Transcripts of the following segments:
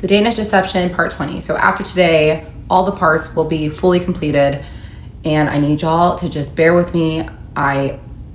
The Danish Deception Part 20. So after today, all the parts will be fully completed, and I need y'all to just bear with me.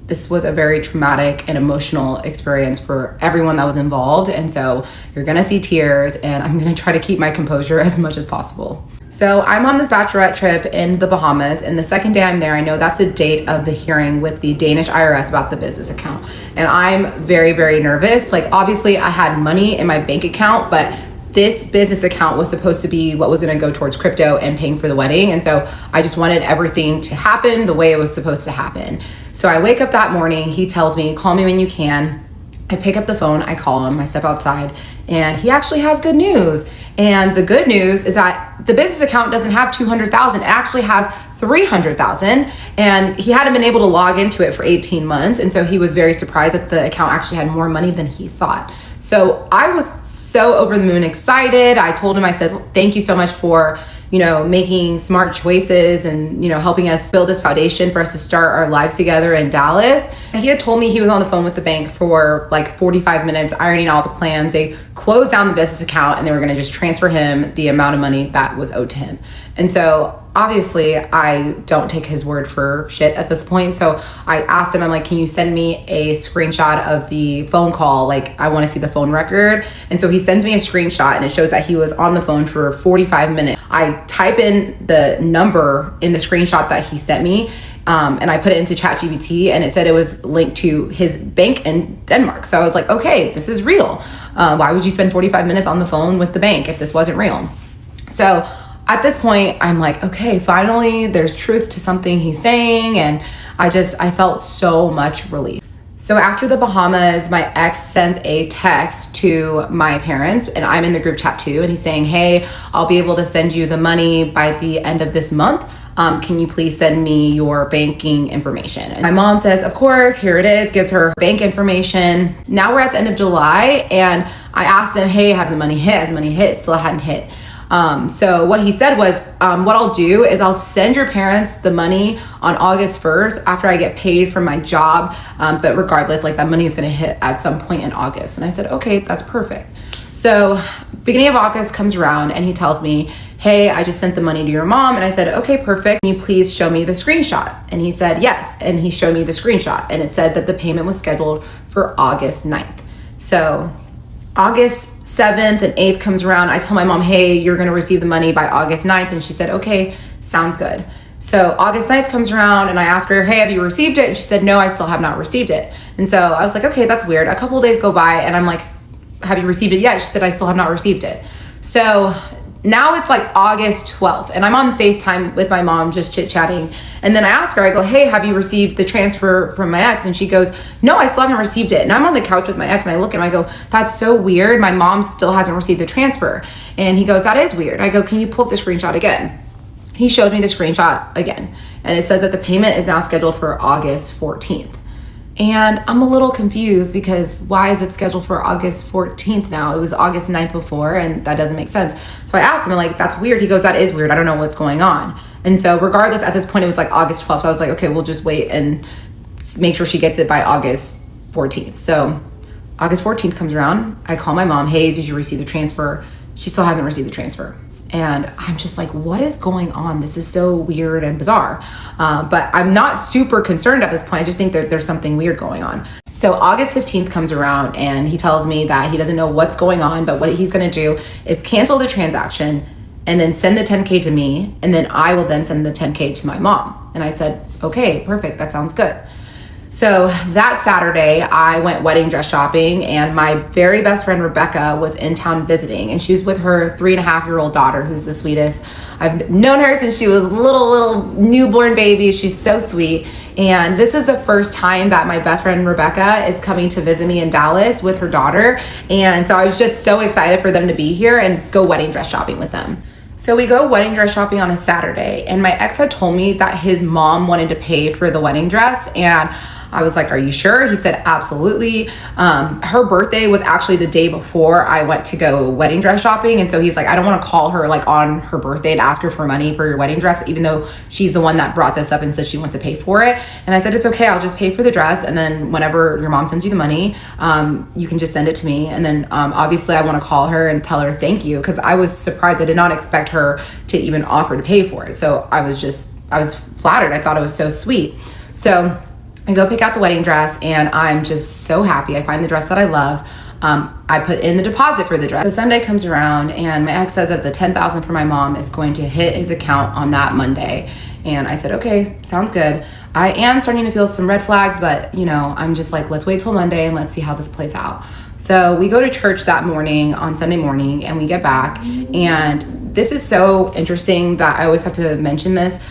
This was a very traumatic and emotional experience for everyone that was involved, and so you're gonna see tears, and I'm gonna try to keep my composure as much as possible. So I'm on this bachelorette trip in the Bahamas, and the second day I'm there, I know that's the date of the hearing with the Danish IRS about the business account. And I'm very, very nervous. Like, obviously I had money in my bank account, but this business account was supposed to be what was gonna go towards crypto and paying for the wedding. And so I just wanted everything to happen the way it was supposed to happen. So I wake up that morning, he tells me, call me when you can. I pick up the phone, I call him, I step outside, and he actually has good news. And the good news is that the business account doesn't have 200,000, it actually has 300,000, and he hadn't been able to log into it for 18 months. And so he was very surprised that the account actually had more money than he thought. So I was so over the moon excited. I told him, I said, thank you so much for, making smart choices and, helping us build this foundation for us to start our lives together in Dallas. And he had told me he was on the phone with the bank for like 45 minutes, ironing out the plans. They closed down the business account and they were gonna just transfer him the amount of money that was owed to him. And so obviously I don't take his word for shit at this point. So I asked him, I'm like, can you send me a screenshot of the phone call? Like, I wanna see the phone record. And so he sends me a screenshot and it shows that he was on the phone for 45 minutes. I type in the number in the screenshot that he sent me, and I put it into ChatGPT, and it said it was linked to his bank in Denmark. So I was like, okay, this is real. Why would you spend 45 minutes on the phone with the bank if this wasn't real? So at this point, I'm like, okay, finally there's truth to something he's saying. And I felt so much relief. So after the Bahamas, my ex sends a text to my parents, and I'm in the group chat too. And he's saying, hey, I'll be able to send you the money by the end of this month. Can you please send me your banking information? And my mom says, of course, here it is, gives her bank information. Now we're at the end of July, and I asked him, hey, has the money hit? Has the money hit? Still hadn't hit. So what he said was, what I'll do is I'll send your parents the money on August 1st after I get paid from my job. But regardless, like, that money is going to hit at some point in August. And I said, okay, that's perfect. So beginning of August comes around and he tells me, hey, I just sent the money to your mom. And I said, okay, perfect. Can you please show me the screenshot? And he said, yes. And he showed me the screenshot, and it said that the payment was scheduled for August 9th. So August 7th and 8th comes around. I tell my mom, hey, you're going to receive the money by August 9th. And she said, okay, sounds good. So August 9th comes around and I asked her, hey, have you received it? And she said, no, I still have not received it. And so I was like, okay, that's weird. A couple of days go by and I'm like, have you received it yet? She said, I still have not received it. So now it's like August 12th and I'm on FaceTime with my mom just chit-chatting. And then I ask her, I go, hey, have you received the transfer from my ex? And she goes, no, I still haven't received it. And I'm on the couch with my ex and I look and I go, that's so weird. My mom still hasn't received the transfer. And he goes, that is weird. I go, can you pull up the screenshot again? He shows me the screenshot again. And it says that the payment is now scheduled for August 14th. And I'm a little confused because why is it scheduled for August 14th now? It was August 9th before, and that doesn't make sense. So I asked him, like, that's weird. He goes, that is weird. I don't know what's going on. And so regardless, at this point, it was like August 12th. So I was like, okay, we'll just wait and make sure she gets it by August 14th. So August 14th comes around. I call my mom, hey, did you receive the transfer? She still hasn't received the transfer. And I'm just like, what is going on? This is so weird and bizarre. But I'm not super concerned at this point. I just think that there's something weird going on. So August 15th comes around and he tells me that he doesn't know what's going on, but what he's gonna do is cancel the transaction and then send the 10K to me. And then I will then send the 10K to my mom. And I said, okay, perfect, that sounds good. So that Saturday, I went wedding dress shopping, and my very best friend Rebecca was in town visiting, and she was with her 3.5-year-old daughter, who's the sweetest. I've known her since she was a little newborn baby. She's so sweet. And this is the first time that my best friend Rebecca is coming to visit me in Dallas with her daughter. And so I was just so excited for them to be here and go wedding dress shopping with them. So we go wedding dress shopping on a Saturday, and my ex had told me that his mom wanted to pay for the wedding dress, and I was like, are you sure? He said, absolutely. Her birthday was actually the day before I went to go wedding dress shopping. And so he's like, I don't want to call her like on her birthday and ask her for money for your wedding dress, even though she's the one that brought this up and said she wants to pay for it. And I said, it's okay. I'll just pay for the dress. And then whenever your mom sends you the money, you can just send it to me. And then obviously I want to call her and tell her thank you, because I was surprised. I did not expect her to even offer to pay for it. So I was flattered. I thought it was so sweet. So I go pick out the wedding dress and I'm just so happy. I find the dress that I love. I put in the deposit for the dress. So Sunday comes around and my ex says that the $10,000 for my mom is going to hit his account on that Monday. And I said, okay, sounds good. I am starting to feel some red flags, but I'm just like, let's wait till Monday and let's see how this plays out. So we go to church that morning on Sunday morning and we get back, and this is so interesting that I always have to mention this.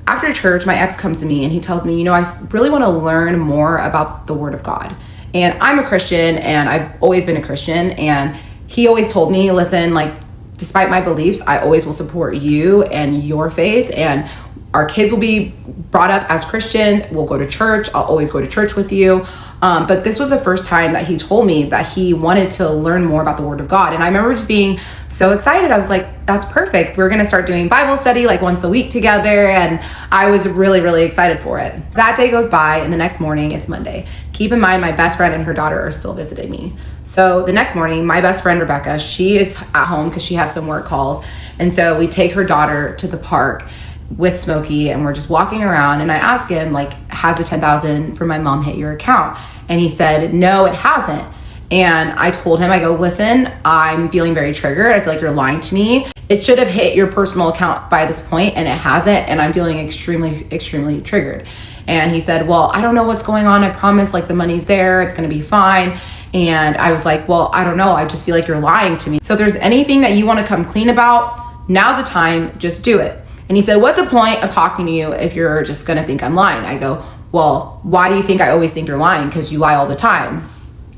After church, my ex comes to me and he tells me, I really want to learn more about the Word of God. And I'm a Christian and I've always been a Christian. And he always told me, listen, like, despite my beliefs, I always will support you and your faith. And our kids will be brought up as Christians. We'll go to church. I'll always go to church with you. But this was the first time that he told me that he wanted to learn more about the Word of God. And I remember just being so excited. I was like, that's perfect. We're going to start doing Bible study like once a week together. And I was really, really excited for it. That day goes by and the next morning it's Monday. Keep in mind, my best friend and her daughter are still visiting me. So the next morning, my best friend, Rebecca, she is at home because she has some work calls. And so we take her daughter to the park with Smokey and we're just walking around, and I asked him, like, has the $10,000 for my mom hit your account? And he said, no, it hasn't. And I told him, I go, listen, I'm feeling very triggered. I feel like you're lying to me. It should have hit your personal account by this point and it hasn't. And I'm feeling extremely, extremely triggered. And he said, well, I don't know what's going on. I promise, like, the money's there. It's going to be fine. And I was like, well, I don't know. I just feel like you're lying to me. So if there's anything that you want to come clean about, now's the time, just do it. And he said, what's the point of talking to you if you're just going to think I'm lying? I go, well, why do you think I always think you're lying? Because you lie all the time.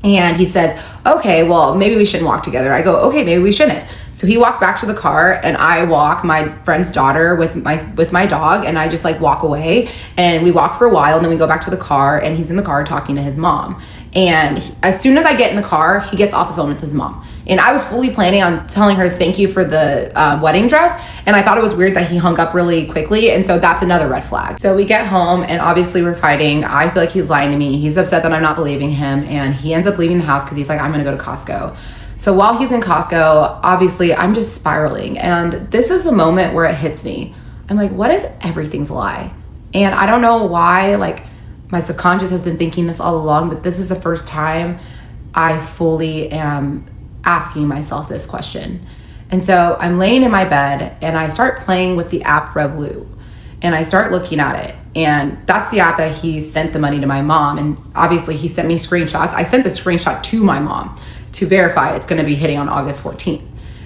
And he says, okay, well, maybe we shouldn't walk together. I go, okay, maybe we shouldn't. So he walks back to the car and I walk my friend's daughter with my dog, and I just like walk away, and we walk for a while, and then we go back to the car and he's in the car talking to his mom. And as soon as I get in the car, he gets off the phone with his mom. And I was fully planning on telling her thank you for the wedding dress. And I thought it was weird that he hung up really quickly. And so that's another red flag. So we get home and obviously we're fighting. I feel like he's lying to me. He's upset that I'm not believing him. And he ends up leaving the house because he's like, I'm going to go to Costco. So while he's in Costco, obviously I'm just spiraling. And this is the moment where it hits me. I'm like, what if everything's a lie? And I don't know why, like, my subconscious has been thinking this all along, but this is the first time I fully am asking myself this question. And so I'm laying in my bed and I start playing with the app Revolut, and I start looking at it. And that's the app that he sent the money to my mom. And obviously he sent me screenshots. I sent the screenshot to my mom to verify it's going to be hitting on August 14th.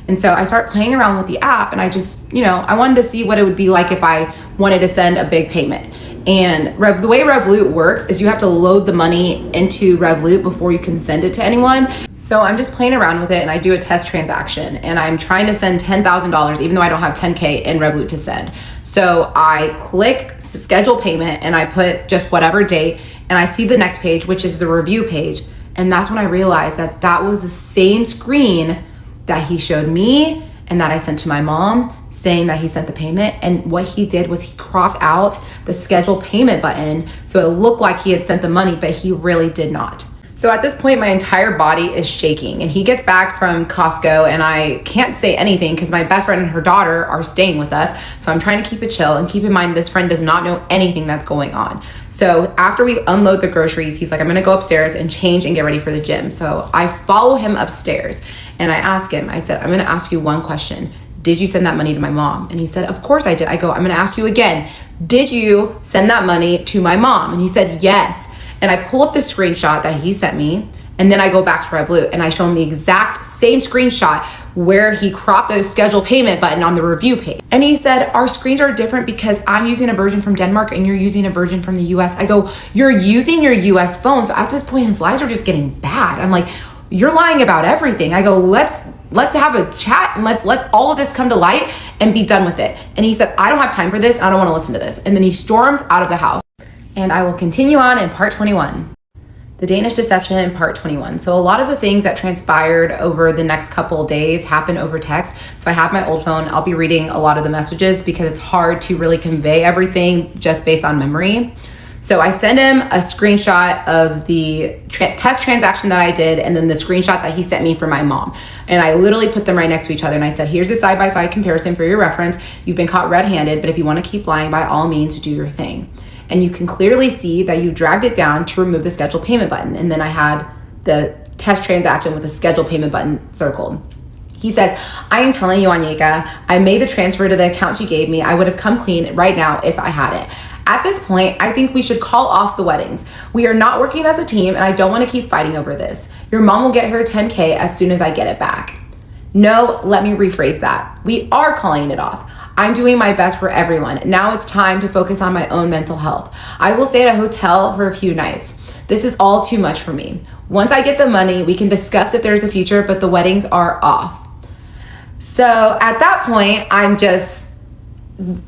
And so I start playing around with the app, and I just, I wanted to see what it would be like if I wanted to send a big payment. And the way Revolut works is you have to load the money into Revolut before you can send it to anyone. So I'm just playing around with it, and I do a test transaction, and I'm trying to send $10,000 even though I don't have $10K in Revolut to send. So I click schedule payment and I put just whatever date, and I see the next page, which is the review page. And that's when I realized that that was the same screen that he showed me and that I sent to my mom, saying that he sent the payment. And what he did was he cropped out the schedule payment button so it looked like he had sent the money, but he really did not. So at this point, my entire body is shaking, and he gets back from Costco and I can't say anything because my best friend and her daughter are staying with us. So I'm trying to keep it chill, and keep in mind, this friend does not know anything that's going on. So after we unload the groceries, he's like, I'm gonna go upstairs and change and get ready for the gym. So I follow him upstairs and I ask him, I said, I'm gonna ask you one question. Did you send that money to my mom? And he said, of course I did. I go, I'm gonna ask you again. Did you send that money to my mom? And he said, yes. And I pull up the screenshot that he sent me, and then I go back to Revolut and I show him the exact same screenshot where he cropped the schedule payment button on the review page. And he said, our screens are different because I'm using a version from Denmark and you're using a version from the US. I go, you're using your US phone. So at this point, his lies are just getting bad. I'm like, you're lying about everything. I go, let's have a chat and let's let all of this come to light and be done with it. And he said, I don't have time for this. I don't want to listen to this. And then he storms out of the house. And I will continue on in part 21. The Danish deception in part 21. So a lot of the things that transpired over the next couple of days happened over text. So I have my old phone. I'll be reading a lot of the messages because it's hard to really convey everything just based on memory. So I sent him a screenshot of the test transaction that I did, and then the screenshot that he sent me for my mom. And I literally put them right next to each other. And I said, here's a side-by-side comparison for your reference. You've been caught red-handed, but if you want to keep lying, by all means, do your thing. And you can clearly see that you dragged it down to remove the schedule payment button. And then I had the test transaction with the schedule payment button circled. He says, I am telling you, Onyeka, I made the transfer to the account you gave me. I would have come clean right now if I had it. At this point, I think we should call off the weddings. We are not working as a team, and I don't want to keep fighting over this. Your mom will get her $10K as soon as I get it back. No, let me rephrase that. We are calling it off. I'm doing my best for everyone. Now it's time to focus on my own mental health. I will stay at a hotel for a few nights. This is all too much for me. Once I get the money, we can discuss if there's a future, but the weddings are off. So at that point, I'm just,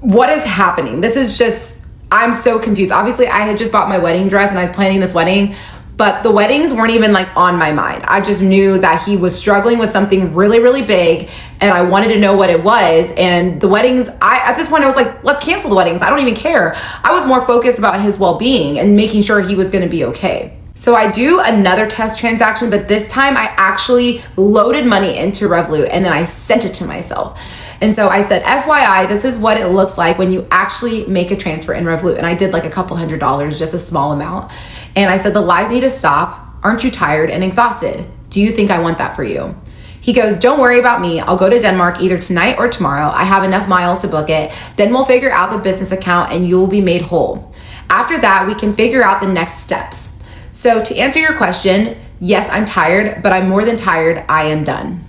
what is happening? This is just, I'm so confused. Obviously, I had just bought my wedding dress and I was planning this wedding, but the weddings weren't even like on my mind. I just knew that he was struggling with something really, really big, and I wanted to know what it was. And the weddings, at this point I was like, let's cancel the weddings. I don't even care. I was more focused about his well-being and making sure he was going to be okay. So I do another test transaction, but this time I actually loaded money into Revolut and then I sent it to myself. And so I said, FYI, this is what it looks like when you actually make a transfer in Revolut. And I did like a couple $100s, just a small amount. And I said, the lies need to stop. Aren't you tired and exhausted? Do you think I want that for you? He goes, don't worry about me. I'll go to Denmark either tonight or tomorrow. I have enough miles to book it. Then we'll figure out the business account and you will be made whole. After that, we can figure out the next steps. So to answer your question, yes, I'm tired, but I'm more than tired. I am done.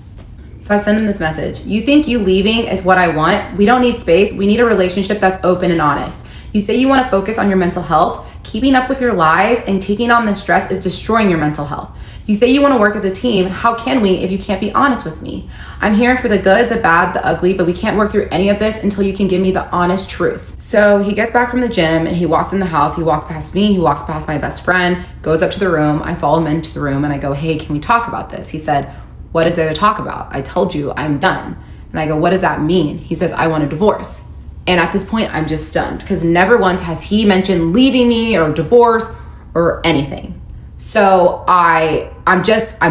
So I send him this message. You think you leaving is what I want? We don't need space. We need a relationship that's open and honest. You say you want to focus on your mental health. Keeping up with your lies and taking on the stress is destroying your mental health. You say you want to work as a team. How can we if you can't be honest with me? I'm here for the good, the bad, the ugly, but we can't work through any of this until you can give me the honest truth. So he gets back from the gym and he walks in the house. He walks past me. He walks past my best friend, goes up to the room. I follow him into the room and I go, hey, can we talk about this? He said, what is there to talk about? I told you I'm done. And I go, what does that mean? He says, I want a divorce. And at this point, I'm just stunned because never once has he mentioned leaving me or divorce or anything. So I'm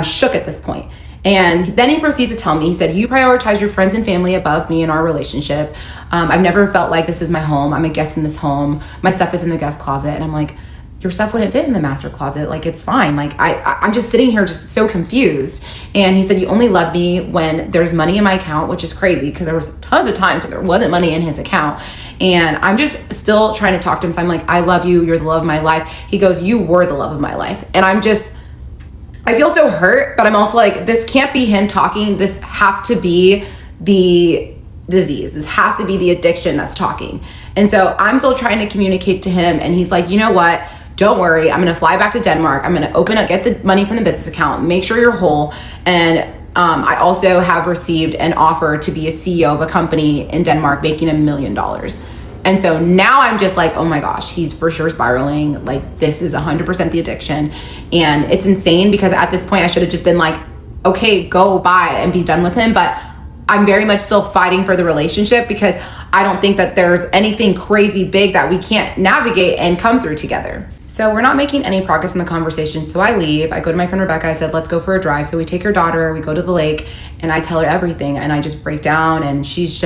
shook at this point. And then he proceeds to tell me, he said, you prioritize your friends and family above me and our relationship. I've never felt like this is my home. I'm a guest in this home. My stuff is in the guest closet. And I'm like, your stuff wouldn't fit in the master closet. Like, it's fine. Like, I'm just sitting here just so confused. And he said, you only love me when there's money in my account, which is crazy because there was tons of times where there wasn't money in his account. And I'm just still trying to talk to him. So I'm like, I love you. You're the love of my life. He goes, you were the love of my life. And I feel so hurt, but I'm also like, this can't be him talking. This has to be the disease. This has to be the addiction that's talking. And so I'm still trying to communicate to him. And he's like, you know what? Don't worry, I'm gonna fly back to Denmark. I'm gonna get the money from the business account, make sure you're whole. And I also have received an offer to be a CEO of a company in Denmark making $1 million. And so now I'm just like, oh my gosh, he's for sure spiraling. Like, this is 100% the addiction. And it's insane because at this point I should have just been like, okay, go bye and be done with him. But I'm very much still fighting for the relationship because I don't think that there's anything crazy big that we can't navigate and come through together. So we're not making any progress in the conversation. So I leave. I go to my friend Rebecca. I said, let's go for a drive. So we take her daughter, we go to the lake, and I tell her everything. And I just break down, and she's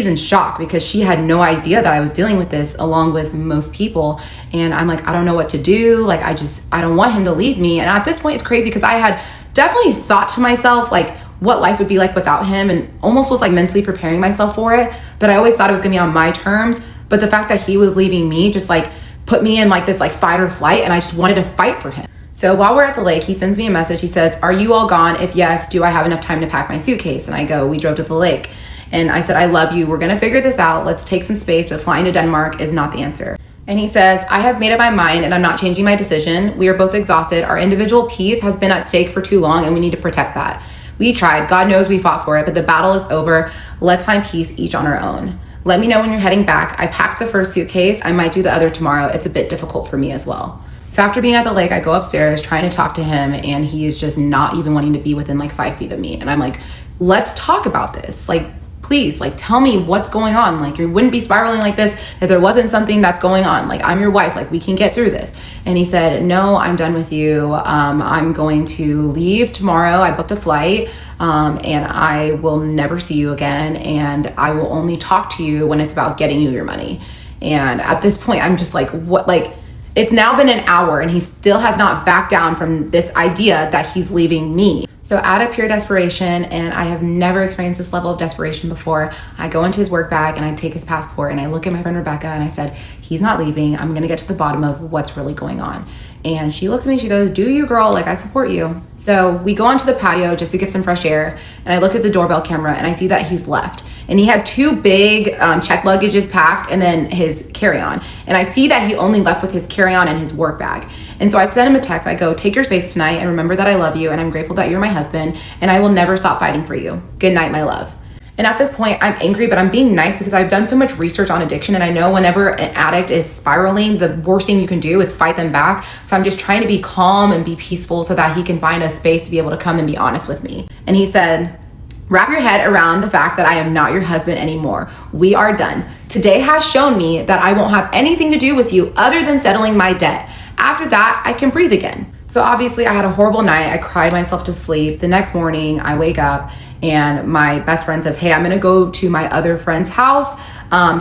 in shock because she had no idea that I was dealing with this along with most people. And I'm like, I don't know what to do. Like, I don't want him to leave me. And at this point, it's crazy because I had definitely thought to myself, like, what life would be like without him, and almost was like mentally preparing myself for it. But I always thought it was gonna be on my terms. But the fact that he was leaving me just like put me in like this like fight or flight, and I just wanted to fight for him. So while we're at the lake, he sends me a message. He says, are you all gone? If yes, do I have enough time to pack my suitcase? And I go, we drove to the lake. And I said, I love you. We're gonna figure this out. Let's take some space, but flying to Denmark is not the answer. And he says, I have made up my mind and I'm not changing my decision. We are both exhausted. Our individual peace has been at stake for too long and we need to protect that. We tried. God knows we fought for it, but the battle is over. Let's find peace each on our own. Let me know when you're heading back. I packed the first suitcase. I might do the other tomorrow. It's a bit difficult for me as well. So after being at the lake, I go upstairs trying to talk to him, and he is just not even wanting to be within like 5 feet of me. And I'm like, let's talk about this. Like, please, like, tell me what's going on. Like, you wouldn't be spiraling like this if there wasn't something that's going on. Like, I'm your wife. Like, we can get through this. And he said, no, I'm done with you. I'm going to leave tomorrow. I booked a flight, and I will never see you again. And I will only talk to you when it's about getting you your money. And at this point, I'm just like, what? Like, it's now been an hour and he still has not backed down from this idea that he's leaving me. So out of pure desperation, and I have never experienced this level of desperation before, I go into his work bag and I take his passport and I look at my friend Rebecca and I said, he's not leaving. I'm gonna get to the bottom of what's really going on. And she looks at me, she goes, do you, girl? Like, I support you. So we go onto the patio just to get some fresh air, and I look at the doorbell camera and I see that he's left. And he had 2 big check luggages packed and then his carry-on. And I see that he only left with his carry-on and his work bag. And so I sent him a text. I go, take your space tonight and remember that I love you and I'm grateful that you're my husband and I will never stop fighting for you. Good night, my love. And at this point, I'm angry, but I'm being nice because I've done so much research on addiction, and I know whenever an addict is spiraling, the worst thing you can do is fight them back. So I'm just trying to be calm and be peaceful so that he can find a space to be able to come and be honest with me. And he said, wrap your head around the fact that I am not your husband anymore. We are done. Today has shown me that I won't have anything to do with you other than settling my debt. After that, I can breathe again. So obviously I had a horrible night. I cried myself to sleep. The next morning I wake up and my best friend says, hey, I'm gonna go to my other friend's house.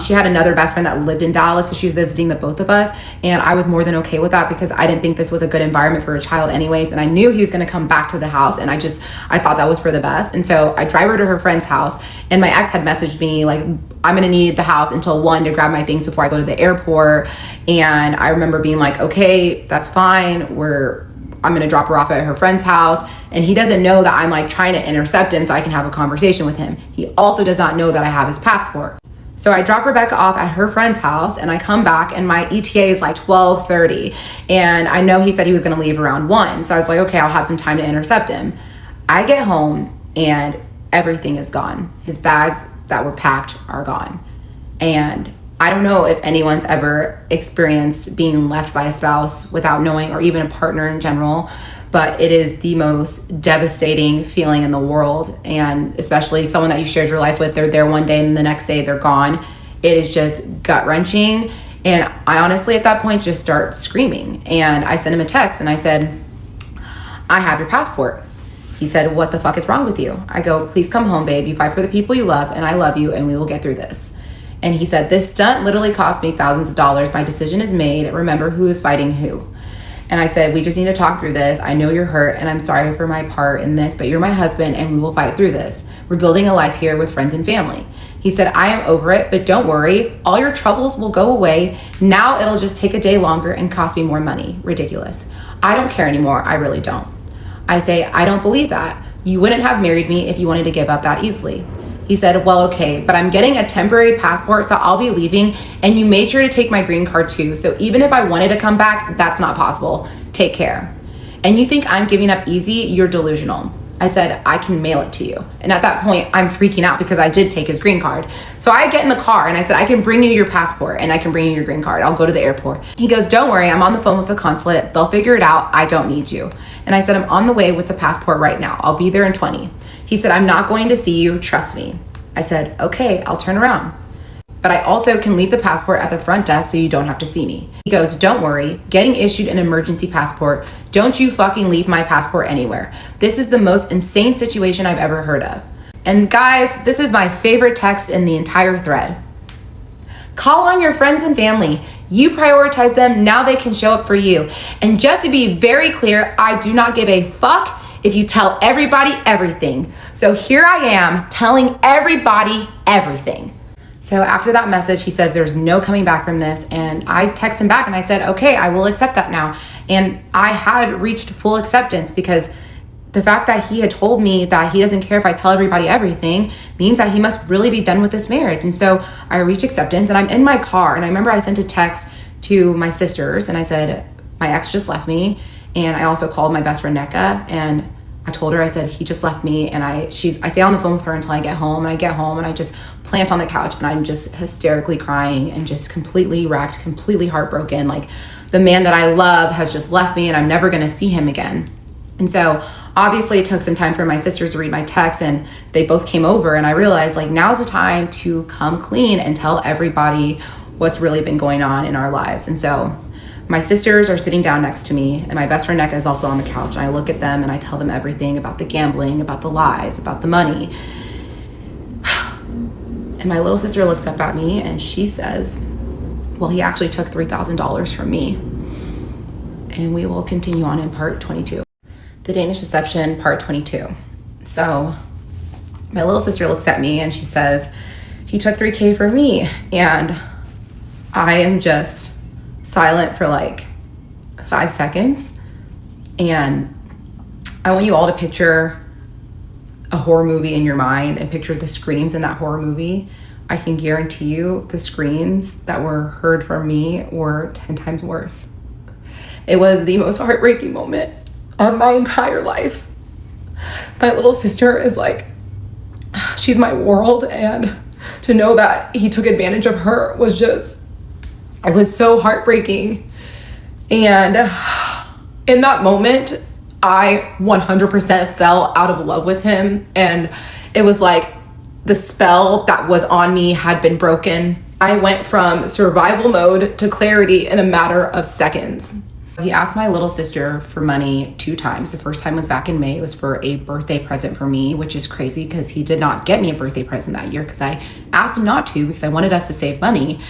She had another best friend that lived in Dallas, so she was visiting the both of us. And I was more than okay with that because I didn't think this was a good environment for a child anyways. And I knew he was gonna come back to the house, and I thought that was for the best. And so I drive her to her friend's house, and my ex had messaged me like, I'm gonna need the house until 1 to grab my things before I go to the airport. And I remember being like, okay, that's fine. I'm gonna drop her off at her friend's house. And he doesn't know that I'm like trying to intercept him so I can have a conversation with him. He also does not know that I have his passport. So I drop Rebecca off at her friend's house and I come back and my ETA is like 12:30. And I know he said he was gonna leave around 1. So I was like, okay, I'll have some time to intercept him. I get home and everything is gone. His bags that were packed are gone. And I don't know if anyone's ever experienced being left by a spouse without knowing, or even a partner in general, but it is the most devastating feeling in the world. And especially someone that you shared your life with, they're there one day and the next day they're gone. It is just gut-wrenching. And I honestly at that point just start screaming. And I sent him a text and I said, I have your passport. He said, what the fuck is wrong with you? I go, please come home, babe. You fight for the people you love and I love you and we will get through this. And he said, this stunt literally cost me thousands of dollars. My decision is made. Remember who is fighting who. And I said, we just need to talk through this. I know you're hurt and I'm sorry for my part in this, but you're my husband and we will fight through this. We're building a life here with friends and family. He said, I am over it, but don't worry. All your troubles will go away. Now it'll just take a day longer and cost me more money. Ridiculous. I don't care anymore. I really don't. I say, I don't believe that. You wouldn't have married me if you wanted to give up that easily. He said, well, okay, but I'm getting a temporary passport, so I'll be leaving, and you made sure to take my green card too, so even if I wanted to come back, that's not possible. Take care. And you think I'm giving up easy? You're delusional. I said, I can mail it to you. And at that point, I'm freaking out because I did take his green card. So I get in the car and I said, I can bring you your passport and I can bring you your green card. I'll go to the airport. He goes, don't worry, I'm on the phone with the consulate. They'll figure it out. I don't need you. And I said, I'm on the way with the passport right now. I'll be there in 20. He said, I'm not going to see you. Trust me. I said, okay, I'll turn around. But I also can leave the passport at the front desk so you don't have to see me. He goes, don't worry, getting issued an emergency passport. Don't you fucking leave my passport anywhere. This is the most insane situation I've ever heard of. And guys, this is my favorite text in the entire thread. Call on your friends and family. You prioritize them, now they can show up for you. And just to be very clear, I do not give a fuck if you tell everybody everything. So here I am telling everybody everything. So after that message, he says there's no coming back from this. And I text him back and I said, okay, I will accept that now. And I had reached full acceptance because the fact that he had told me that he doesn't care if I tell everybody everything means that he must really be done with this marriage. And so I reached acceptance and I'm in my car. And I remember I sent a text to my sisters and I said, my ex just left me. And I also called my best friend Onyeka and I told her, I said, he just left me. And I stay on the phone with her until I get home. And I get home and I just plant on the couch, and I'm just hysterically crying and just completely wrecked, completely heartbroken. Like, the man that I love has just left me and I'm never gonna see him again. And so obviously it took some time for my sisters to read my text, and they both came over, and I realized, like, now's the time to come clean and tell everybody what's really been going on in our lives. And so my sisters are sitting down next to me, and my best friend Onyeka is also on the couch, and I look at them and I tell them everything about the gambling, about the lies, about the money. And my little sister looks up at me and she says, well, he actually took $3,000 from me. And we will continue on in part 22. The Danish deception, part 22. So my little sister looks at me and she says, he took $3,000 from me. And I am just silent for like 5 seconds. And I want you all to picture a horror movie in your mind and picture the screams in that horror movie. I can guarantee you the screams that were heard from me were 10 times worse. It was the most heartbreaking moment of my entire life. My little sister is like, she's my world, and to know that he took advantage of her was just, it was so heartbreaking. And in that moment, I 100% fell out of love with him, and it was like the spell that was on me had been broken. I went from survival mode to clarity in a matter of seconds. He asked my little sister for money 2 times. The first time was back in May. It was for a birthday present for me, which is crazy because he did not get me a birthday present that year because I asked him not to because I wanted us to save money.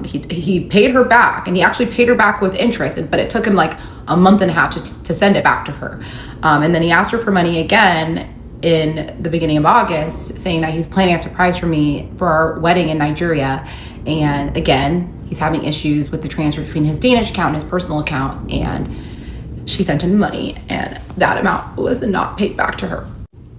He paid her back, and he actually paid her back with interest, but it took him like a month and a half to send it back to her. And then he asked her for money again in the beginning of August, saying that he was planning a surprise for me for our wedding in Nigeria. And again, he's having issues with the transfer between his Danish account and his personal account, and she sent him money, and that amount was not paid back to her.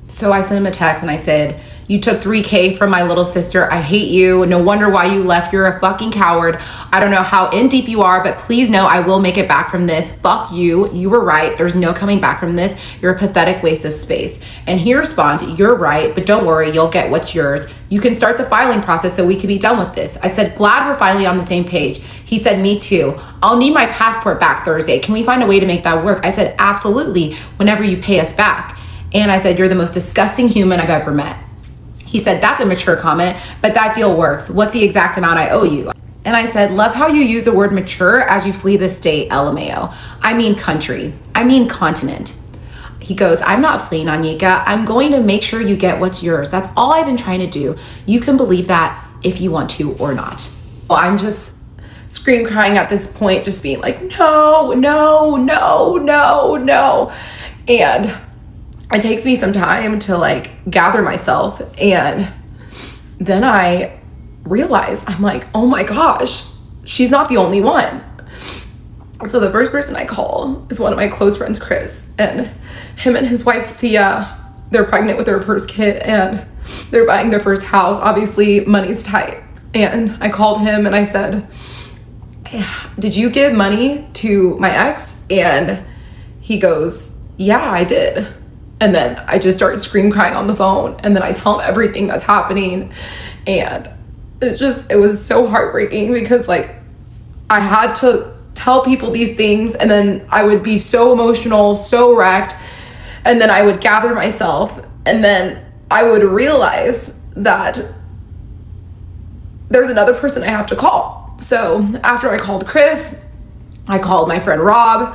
So I sent him a text and I said, you took $3,000 from my little sister. I hate you. No wonder why you left. You're a fucking coward. I don't know how in deep you are, but please know I will make it back from this. Fuck you. You were right. There's no coming back from this. You're a pathetic waste of space. And he responds, you're right, but don't worry. You'll get what's yours. You can start the filing process so we can be done with this. I said, glad we're finally on the same page. He said, me too. I'll need my passport back Thursday. Can we find a way to make that work? I said, absolutely, whenever you pay us back. And I said, you're the most disgusting human I've ever met. He said, that's a mature comment, but that deal works. What's the exact amount I owe you? And I said, love how you use the word mature as you flee the state, LMAO. I mean country. I mean continent. He goes, I'm not fleeing, Onyeka. I'm going to make sure you get what's yours. That's all I've been trying to do. You can believe that if you want to or not. Well, I'm just scream crying at this point, just being like, no, no, no, no, no. And it takes me some time to like gather myself, and then I realize, I'm like, oh my gosh, she's not the only one. So the first person I call is one of my close friends, Chris, and him and his wife Thea, they're pregnant with their first kid and they're buying their first house. Obviously money's tight. And I called him and I said, did you give money to my ex? And he goes, yeah, I did. And then I just started scream crying on the phone, and then I tell him everything that's happening. And it was so heartbreaking because like I had to tell people these things, and then I would be so emotional, so wrecked, and then I would gather myself, and then I would realize that there's another person I have to call. So after I called Chris, I called my friend Rob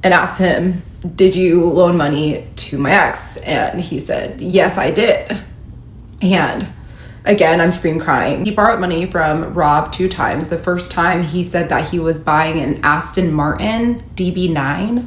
and asked him, did you loan money to my ex? And he said, yes, I did. And again, I'm scream crying. He borrowed money from Rob 2 times. The first time he said that he was buying an Aston Martin DB9,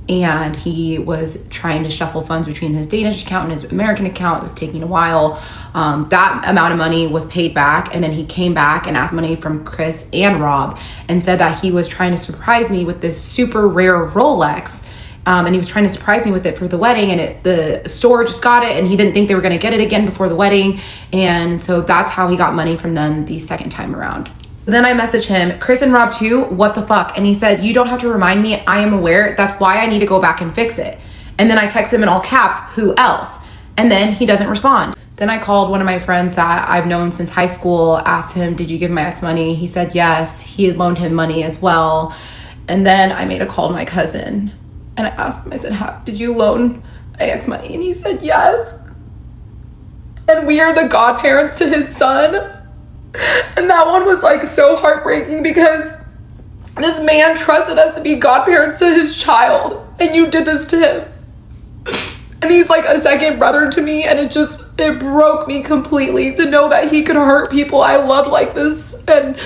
and he was trying to shuffle funds between his Danish account and his American account. It was taking a while. That amount of money was paid back, and then he came back and asked money from Chris and Rob and said that he was trying to surprise me with this super rare Rolex. And he was trying to surprise me with it for the wedding, and the store just got it, and he didn't think they were going to get it again before the wedding. And so that's how he got money from them the second time around. Then I messaged him, Chris and Rob too, what the fuck? And he said, you don't have to remind me, I am aware. That's why I need to go back and fix it. And then I text him in all caps, who else? And then he doesn't respond. Then I called one of my friends that I've known since high school, asked him, did you give my ex money? He said yes. He had loaned him money as well. And then I made a call to my cousin and I asked him, I said, did you loan my ex money? And he said yes. And we are the godparents to his son. And that one was like so heartbreaking because this man trusted us to be godparents to his child and you did this to him. And he's like a second brother to me, and it broke me completely to know that he could hurt people I loved like this. And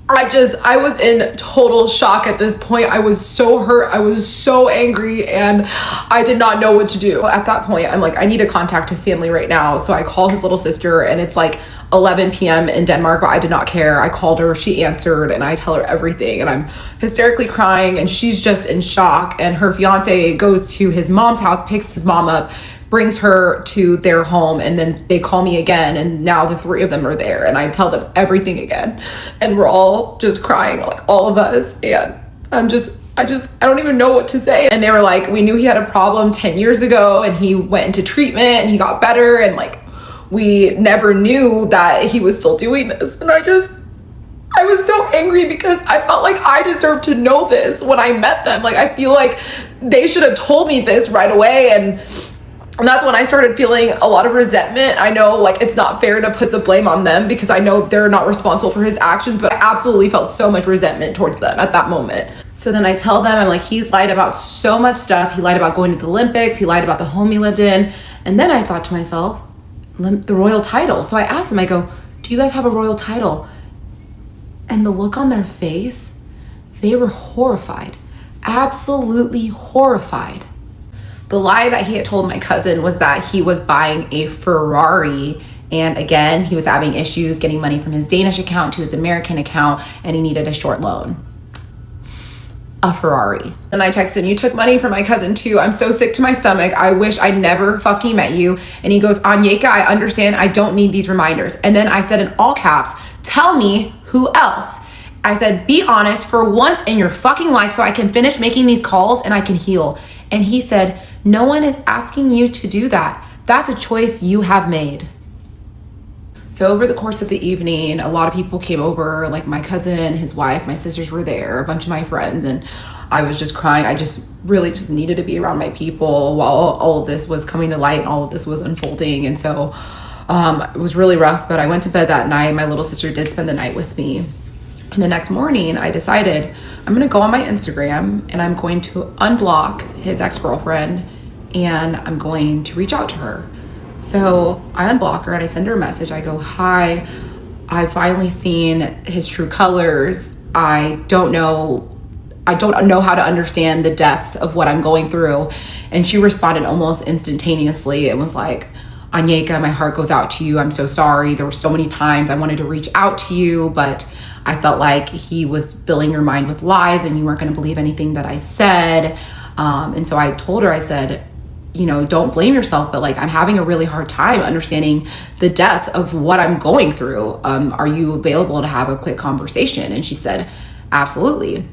I was in total shock at this point. I was so hurt. I was so angry, and I did not know what to do. At that point, I'm like, I need to contact his family right now. So I call his little sister, and it's like 11 p.m. in Denmark, but I did not care. I called her, she answered, and I tell her everything, and I'm hysterically crying, and she's just in shock. And her fiance goes to his mom's house, picks his mom up, brings her to their home, and then they call me again, and now the three of them are there, and I tell them everything again, and we're all just crying, like all of us. And I don't even know what to say. And they were like, we knew he had a problem 10 years ago, and he went into treatment and he got better, and like we never knew that he was still doing this. And I was so angry because I felt like I deserved to know this when I met them. Like, I feel like they should have told me this right away. And that's when I started feeling a lot of resentment. I know like it's not fair to put the blame on them because I know they're not responsible for his actions, but I absolutely felt so much resentment towards them at that moment. So then I tell them, I'm like, he's lied about so much stuff. He lied about going to the Olympics. He lied about the home he lived in. And then I thought to myself, the royal title. So I asked him, I go, do you guys have a royal title? And the look on their face, they were horrified, absolutely horrified. The lie that he had told my cousin was that he was buying a Ferrari. And again, he was having issues getting money from his Danish account to his American account, and he needed a short loan. A Ferrari. Then I texted him, you took money from my cousin too. I'm so sick to my stomach. I wish I never fucking met you. And he goes, Onyeka, I understand. I don't need these reminders. And then I said in all caps, tell me who else. I said, be honest for once in your fucking life so I can finish making these calls and I can heal. And he said, no one is asking you to do that. That's a choice you have made. So over the course of the evening, a lot of people came over, like my cousin, his wife, my sisters were there, a bunch of my friends, and I was just crying. I just really just needed to be around my people while all of this was coming to light and all of this was unfolding. And so it was really rough, but I went to bed that night. My little sister did spend the night with me. And the next morning, I decided I'm going to go on my Instagram and I'm going to unblock his ex-girlfriend and I'm going to reach out to her. So I unblock her and I send her a message. I go, hi, I've finally seen his true colors. I don't know how to understand the depth of what I'm going through. And she responded almost instantaneously. It was like, Onyeka, my heart goes out to you. I'm so sorry. There were so many times I wanted to reach out to you, but I felt like he was filling your mind with lies and you weren't going to believe anything that I said. And so I told her, I said, you know, don't blame yourself, but like, I'm having a really hard time understanding the depth of what I'm going through. Are you available to have a quick conversation? And she said, absolutely,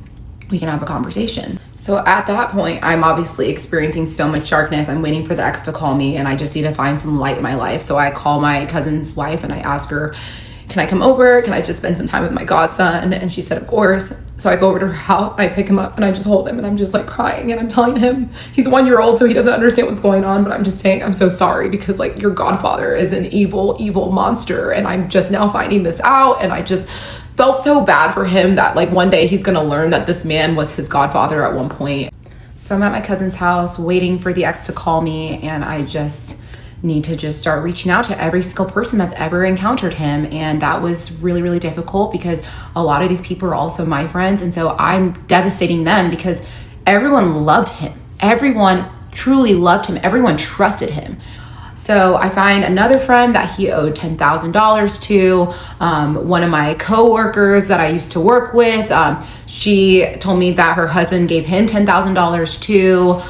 we can have a conversation. So at that point, I'm obviously experiencing so much darkness. I'm waiting for the ex to call me and I just need to find some light in my life. So I call my cousin's wife and I ask her, can I come over? Can I just spend some time with my godson? And she said, of course. So I go over to her house and I pick him up and I just hold him and I'm just like crying and I'm telling him he's 1 year old, so he doesn't understand what's going on. But I'm just saying, I'm so sorry because like your godfather is an evil, evil monster. And I'm just now finding this out. And I just felt so bad for him that like one day he's going to learn that this man was his godfather at one point. So I'm at my cousin's house waiting for the ex to call me and I just need to just start reaching out to every single person that's ever encountered him. And that was really, really difficult because a lot of these people are also my friends. And so I'm devastating them because everyone loved him. Everyone truly loved him. Everyone trusted him. So I find another friend that he owed $10,000 to. One of my coworkers that I used to work with, she told me that her husband gave him $10,000 too.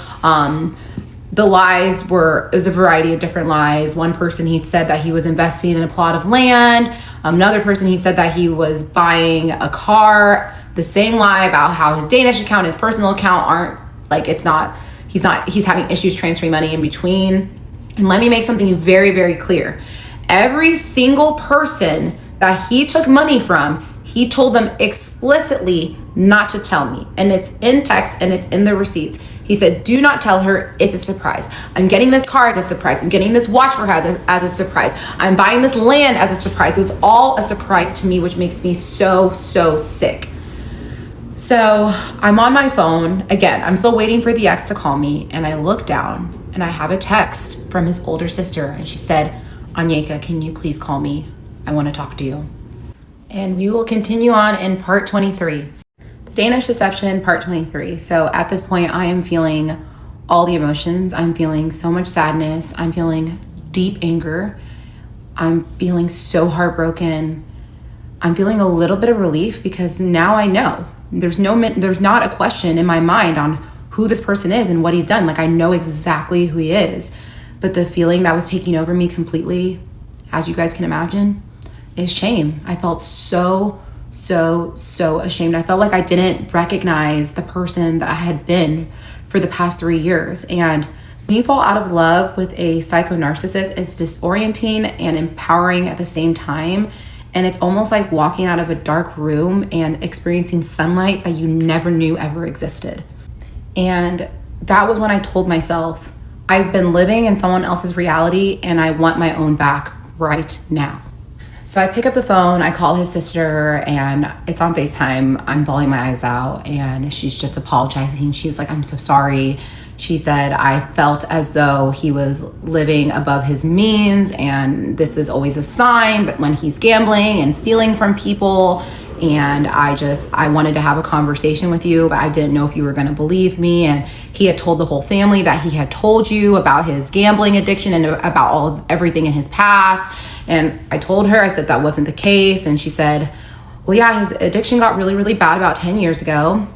The lies it was a variety of different lies. One person, he said that he was investing in a plot of land. Another person, he said that he was buying a car. The same lie about how his Danish account, his personal account aren't like, he's having issues transferring money in between. And let me make something very, very clear. Every single person that he took money from, he told them explicitly not to tell me. And it's in text and it's in the receipts. He said, do not tell her, it's a surprise. I'm getting this car as a surprise. I'm getting this watch for her as a surprise. I'm buying this land as a surprise. It was all a surprise to me, which makes me so, so sick. So I'm on my phone. Again, I'm still waiting for the ex to call me. And I look down and I have a text from his older sister. And she said, Onyeka, can you please call me? I want to talk to you. And we will continue on in part 23. Danish deception, part 23. So at this point, I am feeling all the emotions. I'm feeling so much sadness. I'm feeling deep anger. I'm feeling so heartbroken. I'm feeling a little bit of relief because now I know. There's not a question in my mind on who this person is and what he's done. Like, I know exactly who he is. But the feeling that was taking over me completely, as you guys can imagine, is shame. I felt so ashamed. I felt like I didn't recognize the person that I had been for the past 3 years. And when you fall out of love with a psycho narcissist, it's disorienting and empowering at the same time. And it's almost like walking out of a dark room and experiencing sunlight that you never knew ever existed. And that was when I told myself, I've been living in someone else's reality and I want my own back right now. So I pick up the phone, I call his sister, and it's on FaceTime. I'm bawling my eyes out, and she's just apologizing. She's like, I'm so sorry. She said, I felt as though he was living above his means, and this is always a sign that when he's gambling and stealing from people, and I wanted to have a conversation with you, but I didn't know if you were going to believe me. And he had told the whole family that he had told you about his gambling addiction and about everything in his past. And I told her, I said that wasn't the case. And she said, well, yeah, his addiction got really, really bad about 10 years ago.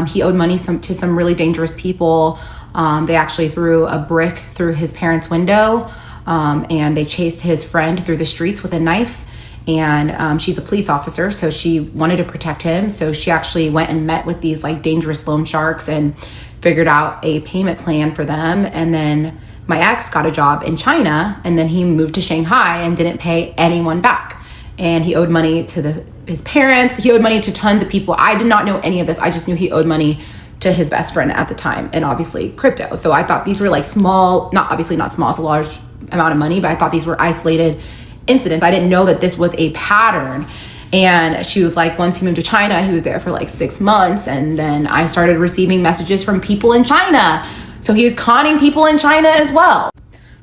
He owed money to some really dangerous people. They actually threw a brick through his parents' window, and they chased his friend through the streets with a knife. And she's a police officer, so she wanted to protect him. So she actually went and met with these like dangerous loan sharks and figured out a payment plan for them. And then my ex got a job in China, and then he moved to Shanghai and didn't pay anyone back. And he owed money to his parents. He owed money to tons of people. I did not know any of this. I just knew he owed money to his best friend at the time, and obviously crypto. So I thought these were like small, obviously not small, it's a large amount of money, but I thought these were isolated incidents. I didn't know that this was a pattern. And she was like, once he moved to China, he was there for like 6 months. And then I started receiving messages from people in China. So he was conning people in China as well.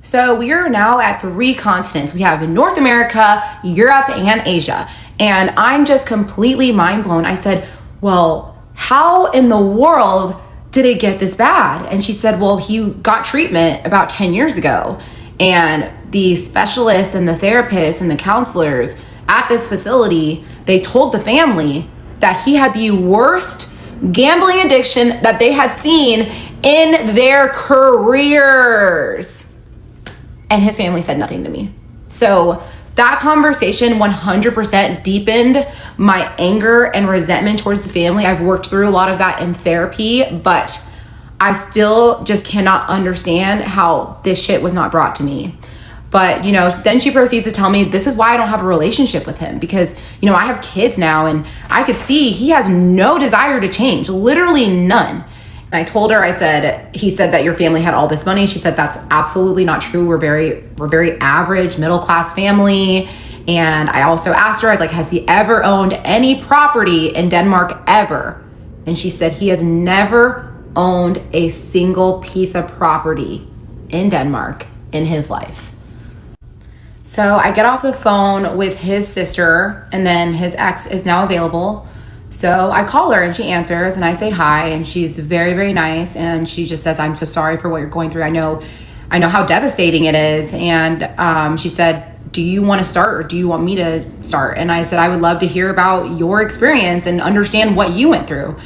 So we are now at 3 continents. We have North America, Europe, and Asia. And I'm just completely mind blown. I said, well, how in the world did it get this bad? And she said, well, he got treatment about 10 years ago. And the specialists and the therapists and the counselors at this facility, they told the family that he had the worst gambling addiction that they had seen in their careers. And his family said nothing to me. So that conversation 100% deepened my anger and resentment towards the family. I've worked through a lot of that in therapy, but I still just cannot understand how this shit was not brought to me. But, then she proceeds to tell me this is why I don't have a relationship with him, because, I have kids now and I could see he has no desire to change, literally none. And I told her, he said that your family had all this money. She said, that's absolutely not true. We're very average, middle-class family. And I also asked her, I was like, has he ever owned any property in Denmark ever? And she said he has never owned a single piece of property in Denmark in his life. So I get off the phone with his sister, and then his ex is now available. So I call her and she answers, and I say hi, and she's very, very nice. And she just says, I'm so sorry for what you're going through. I know how devastating it is. And she said, do you want to start, or do you want me to start? And I said, I would love to hear about your experience and understand what you went through.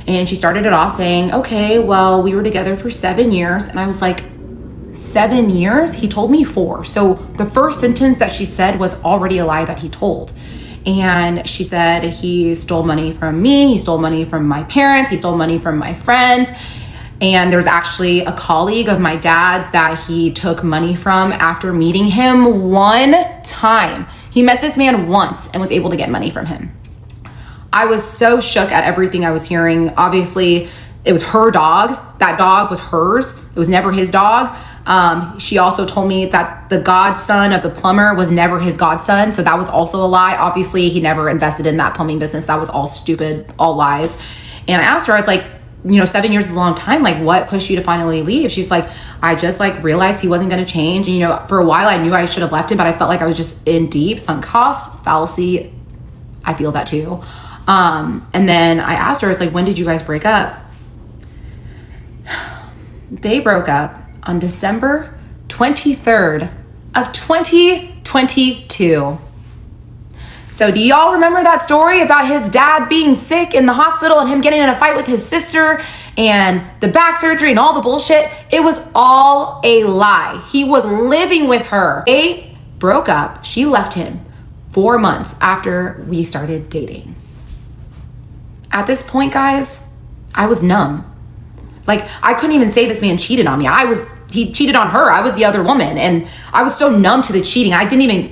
And she started it off saying, okay, well, we were together for 7 years. And I was like, 7 years? He told me 4. So the first sentence that she said was already a lie that he told. And she said he stole money from me, he stole money from my parents, he stole money from my friends. And there's actually a colleague of my dad's that he took money from after meeting him one time. He met this man once and was able to get money from him. I was so shook at everything I was hearing. Obviously, it was her dog. That dog was hers. It was never his dog. She also told me that the godson of the plumber was never his godson. So that was also a lie. Obviously, he never invested in that plumbing business. That was all stupid, all lies. And I asked her, I was like, 7 years is a long time. Like, what pushed you to finally leave? She's like, I just realized he wasn't going to change. And, for a while I knew I should have left him, but I felt like I was just in deep sunk cost fallacy. I feel that too. And then I asked her, I was like, when did you guys break up? They broke up on December 23rd of 2022. So do y'all remember that story about his dad being sick in the hospital and him getting in a fight with his sister and the back surgery and all the bullshit? It was all a lie. He was living with her. They broke up. She left him 4 months after we started dating. At this point, guys, I was numb. I couldn't even say this man cheated on me. He cheated on her. I was the other woman. And I was so numb to the cheating. I didn't even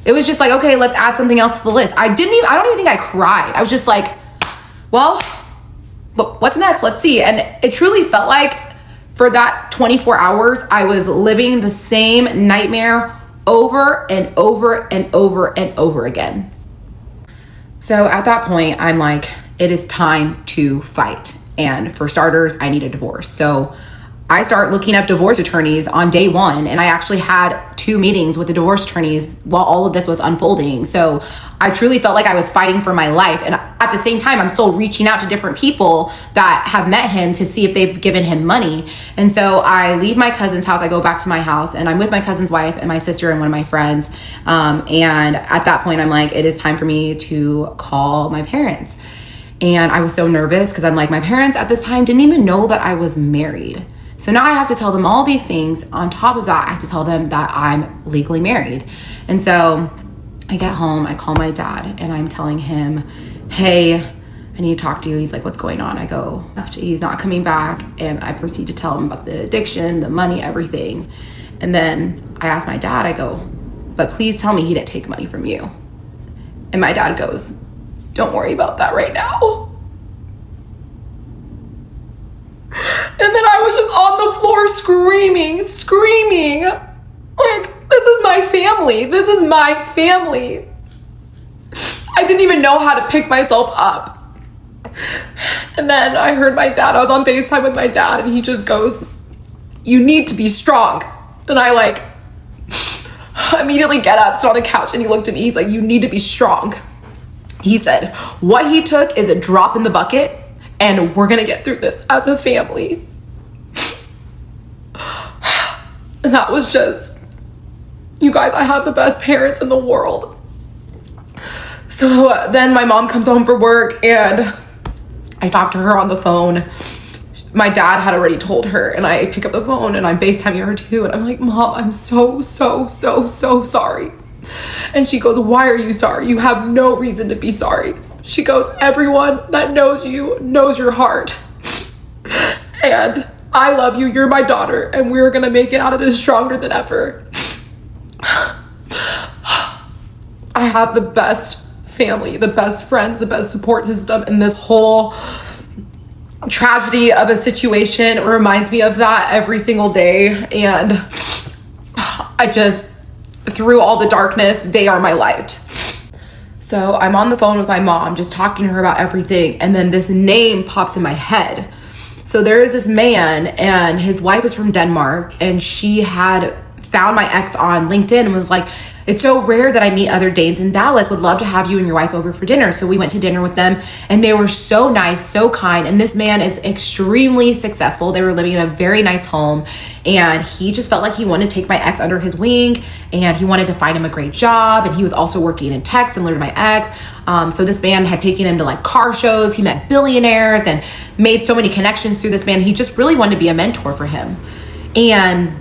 it was just okay, let's add something else to the list. I don't even think I cried. I was just well, but what's next? Let's see. And it truly felt like for that 24 hours, I was living the same nightmare over and over and over and over again. So at that point, I'm like, it is time to fight. And for starters, I need a divorce. So I start looking up divorce attorneys on day one, and I actually had 2 meetings with the divorce attorneys while all of this was unfolding. So I truly felt like I was fighting for my life. And at the same time, I'm still reaching out to different people that have met him to see if they've given him money. And so I leave my cousin's house, I go back to my house, and I'm with my cousin's wife and my sister and one of my friends. And at that point, I'm like, it is time for me to call my parents. And I was so nervous because I'm like, my parents at this time didn't even know that I was married. So now I have to tell them all these things. On top of that, I have to tell them that I'm legally married. And so I get home, I call my dad, and I'm telling him, hey, I need to talk to you. He's like, what's going on? I go, he's not coming back. And I proceed to tell him about the addiction, the money, everything. And then I ask my dad, I go, but please tell me he didn't take money from you. And my dad goes, don't worry about that right now. And then I was just on the floor screaming. This is my family. This is my family. I didn't even know how to pick myself up. And then I heard my dad. I was on FaceTime with my dad, and he just goes, you need to be strong. And I immediately get up, sit on the couch, and he looked at me. He's like, you need to be strong. He said, what he took is a drop in the bucket, and we're gonna get through this as a family. And that was just, you guys, I have the best parents in the world. So then my mom comes home from work, and I talk to her on the phone. My dad had already told her, and I pick up the phone and I'm FaceTiming her too. And I'm like, Mom, I'm so sorry. And she goes, why are you sorry? You have no reason to be sorry. She goes, everyone that knows you knows your heart. And I love you. You're my daughter. And we're going to make it out of this stronger than ever. I have the best family, the best friends, the best support system in this whole tragedy of a situation. It reminds me of that every single day. And I just, through all the darkness, they are my light. So I'm on the phone with my mom, just talking to her about everything. And then this name pops in my head. So there is this man, and his wife is from Denmark, and she had found my ex on LinkedIn and was like, it's so rare that I meet other Danes in Dallas. Would love to have you and your wife over for dinner. So we went to dinner with them, and they were so nice, so kind. And this man is extremely successful. They were living in a very nice home, and he just felt like he wanted to take my ex under his wing, and he wanted to find him a great job. And he was also working in tech, similar to my ex. So this man had taken him to like car shows. He met billionaires and made so many connections through this man. He just really wanted to be a mentor for him. And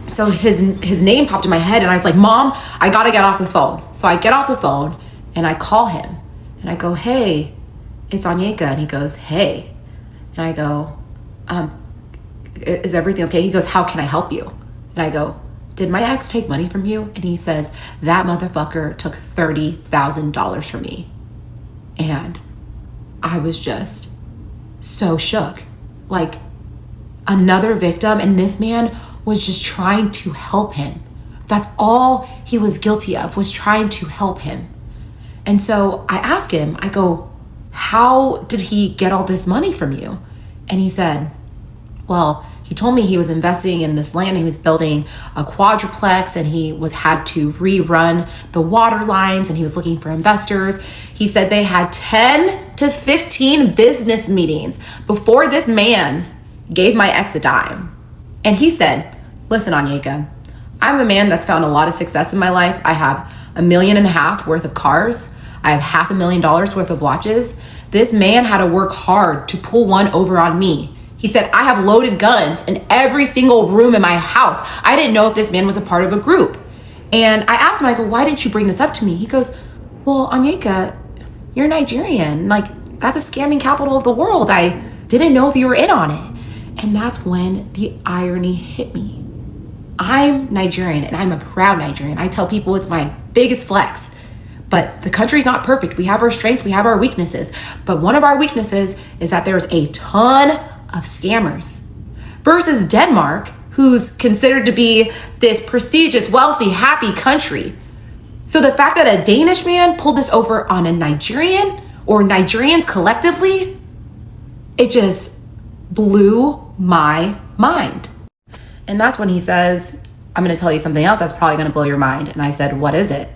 so his name popped in my head, and I was like, Mom, I gotta get off the phone. So I get off the phone and I call him and I go, hey, it's Onyeka. And he goes, hey. And I go, is everything okay? He goes, how can I help you? And I go, did my ex take money from you? And he says, that motherfucker took $30,000 from me. And I was just so shook. Like, another victim, and this man was just trying to help him. That's all he was guilty of, was trying to help him. And so I asked him, I go, how did he get all this money from you? And he said, well, he told me he was investing in this land. He was building a quadruplex, and he had to rerun the water lines, and he was looking for investors. He said they had 10 to 15 business meetings before this man gave my ex a dime. And he said, listen, Onyeka, I'm a man that's found a lot of success in my life. I have $1.5 million worth of cars. I have $500,000 worth of watches. This man had to work hard to pull one over on me. He said, I have loaded guns in every single room in my house. I didn't know if this man was a part of a group. And I asked him, I go, why didn't you bring this up to me? He goes, well, Onyeka, you're Nigerian. Like, that's a scamming capital of the world. I didn't know if you were in on it. And that's when the irony hit me. I'm Nigerian, and I'm a proud Nigerian. I tell people it's my biggest flex. But the country's not perfect. We have our strengths, we have our weaknesses. But one of our weaknesses is that there's a ton of scammers. Versus Denmark, who's considered to be this prestigious, wealthy, happy country. So the fact that a Danish man pulled this over on a Nigerian, or Nigerians collectively, it just blew my mind. And that's when he says, I'm going to tell you something else that's probably going to blow your mind. And I said, what is it?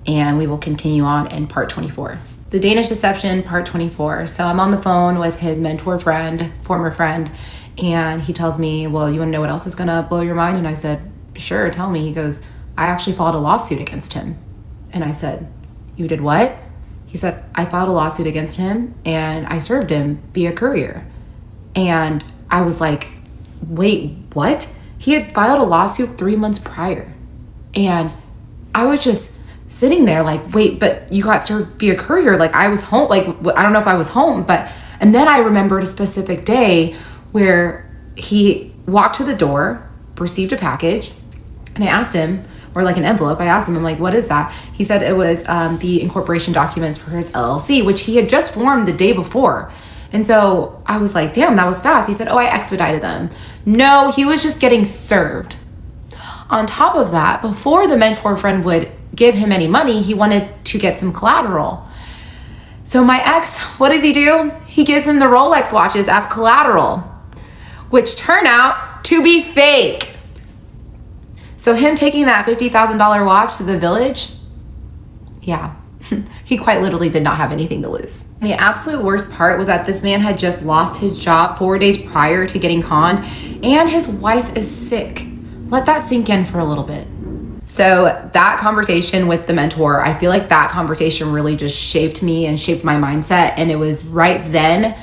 And we will continue on in part 24. The Danish deception, part 24. So I'm on the phone with his mentor friend, former friend, and he tells me, well, you want to know what else is going to blow your mind? And I said, sure, tell me. He goes, I actually filed a lawsuit against him. And I said, you did what? He said, I filed a lawsuit against him, and I served him via courier. And I was like, wait, what? He had filed a lawsuit 3 months prior. And I was just sitting there like, wait, but you got served via courier. Like, I was home. Like, I don't know if I was home, but, and then I remembered a specific day where he walked to the door, received a package, and I asked him, or like an envelope, I asked him, I'm like, what is that? He said it was the incorporation documents for his LLC, which he had just formed the day before. And so I was like, damn, that was fast. He said, oh, I expedited them. No, he was just getting served. On top of that, before the mentor friend would give him any money, he wanted to get some collateral. So my ex, what does he do? He gives him the Rolex watches as collateral, which turn out to be fake. So him taking that $50,000 watch to the village, yeah, he quite literally did not have anything to lose. The absolute worst part was that this man had just lost his job 4 days prior to getting conned, and his wife is sick. Let that sink in for a little bit. So that conversation with the mentor, I feel like that conversation really just shaped me and shaped my mindset. And it was right then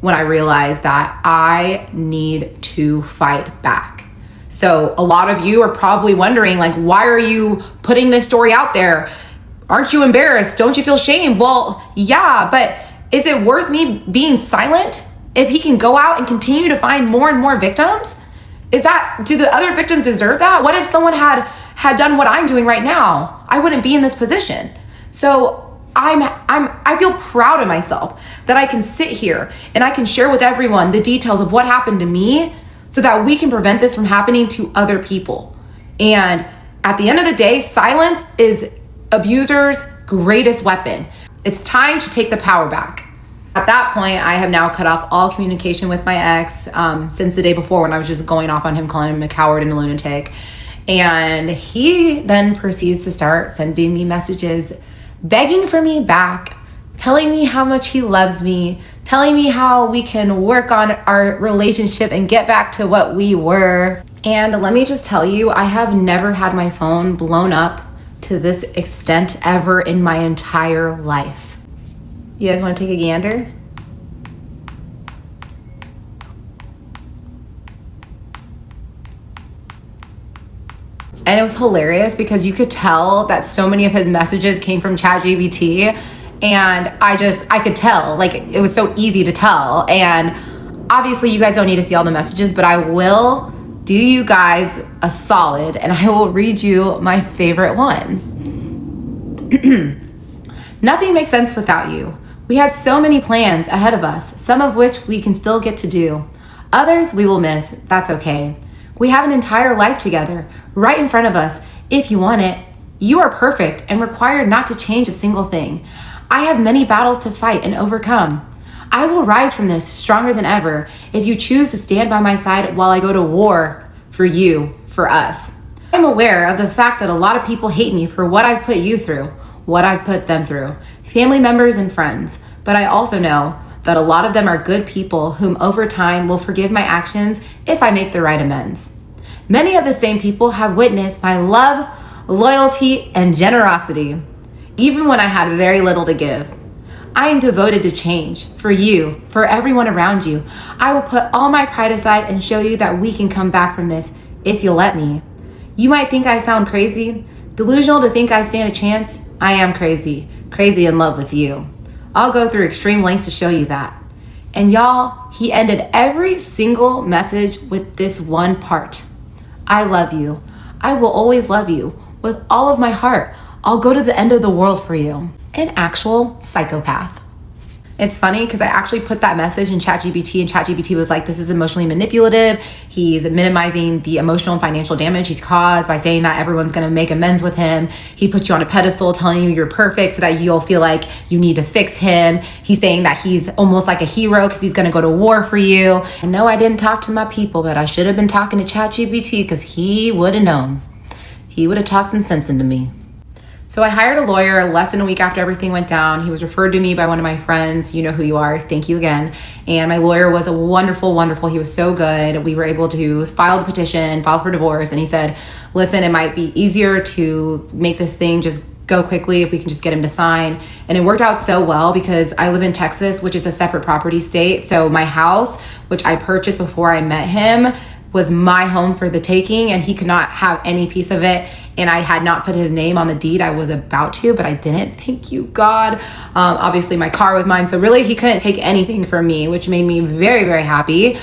when I realized that I need to fight back. So a lot of you are probably wondering, like, why are you putting this story out there? Aren't you embarrassed? Don't you feel shame? Well, yeah, but is it worth me being silent if he can go out and continue to find more and more victims? Do the other victims deserve that? What if someone had done what I'm doing right now? I wouldn't be in this position. So I feel proud of myself that I can sit here and I can share with everyone the details of what happened to me so that we can prevent this from happening to other people. And at the end of the day, silence is abusers' greatest weapon. It's time to take the power back. At that point, I have now cut off all communication with my ex since the day before, when I was just going off on him, calling him a coward and a lunatic. And he then proceeds to start sending me messages, begging for me back, telling me how much he loves me, telling me how we can work on our relationship and get back to what we were. And let me just tell you, I have never had my phone blown up to this extent ever in my entire life. You guys want to take a gander? And it was hilarious because you could tell that so many of his messages came from ChatGPT, and I could tell, like, it was so easy to tell. And Obviously, you guys don't need to see all the messages, but I will do you guys a solid and I will read you my favorite one. Nothing makes sense without you. We had so many plans ahead of us, some of which we can still get to do. Others we will miss. That's okay. We have an entire life together, right in front of us, if you want it. You are perfect and required not to change a single thing. I have many battles to fight and overcome. I will rise from this stronger than ever if you choose to stand by my side while I go to war for you, for us. I'm aware of the fact that a lot of people hate me for what I've put you through, what I've put them through, family members and friends. But I also know that a lot of them are good people whom over time will forgive my actions if I make the right amends. Many of the same people have witnessed my love, loyalty, and generosity, even when I had very little to give. I am devoted to change for you, for everyone around you. I will put all my pride aside and show you that we can come back from this if you'll let me. You might think I sound crazy, delusional to think I stand a chance. I am crazy in love with you. I'll go through extreme lengths to show you that. And y'all, he ended every single message with this one part. I love you. I will always love you with all of my heart. I'll go to the end of the world for you. An actual psychopath. It's funny because I actually put that message in ChatGPT and ChatGPT was like, this is emotionally manipulative. He's minimizing the emotional and financial damage he's caused by saying that everyone's going to make amends with him. He puts you on a pedestal telling you you're perfect so that you'll feel like you need to fix him. He's saying that he's almost like a hero because he's going to go to war for you. And no, I didn't talk to my people, but I should have been talking to ChatGPT because he would have known. He would have talked some sense into me. So I hired a lawyer less than a week after everything went down. He was referred to me by one of my friends. You know who you are. Thank you again. And my lawyer was a wonderful, he was so good. We were able to file the petition, file for divorce. And he said, listen, it might be easier to make this thing just go quickly if we can just get him to sign. And it worked out so well because I live in Texas, which is a separate property state. So my house, which I purchased before I met him, was my home for the taking and he could not have any piece of it. And I had not put his name on the deed. I was about to, but I didn't. Thank you, God. Obviously, my car was mine. So really, he couldn't take anything from me, which made me very, very happy.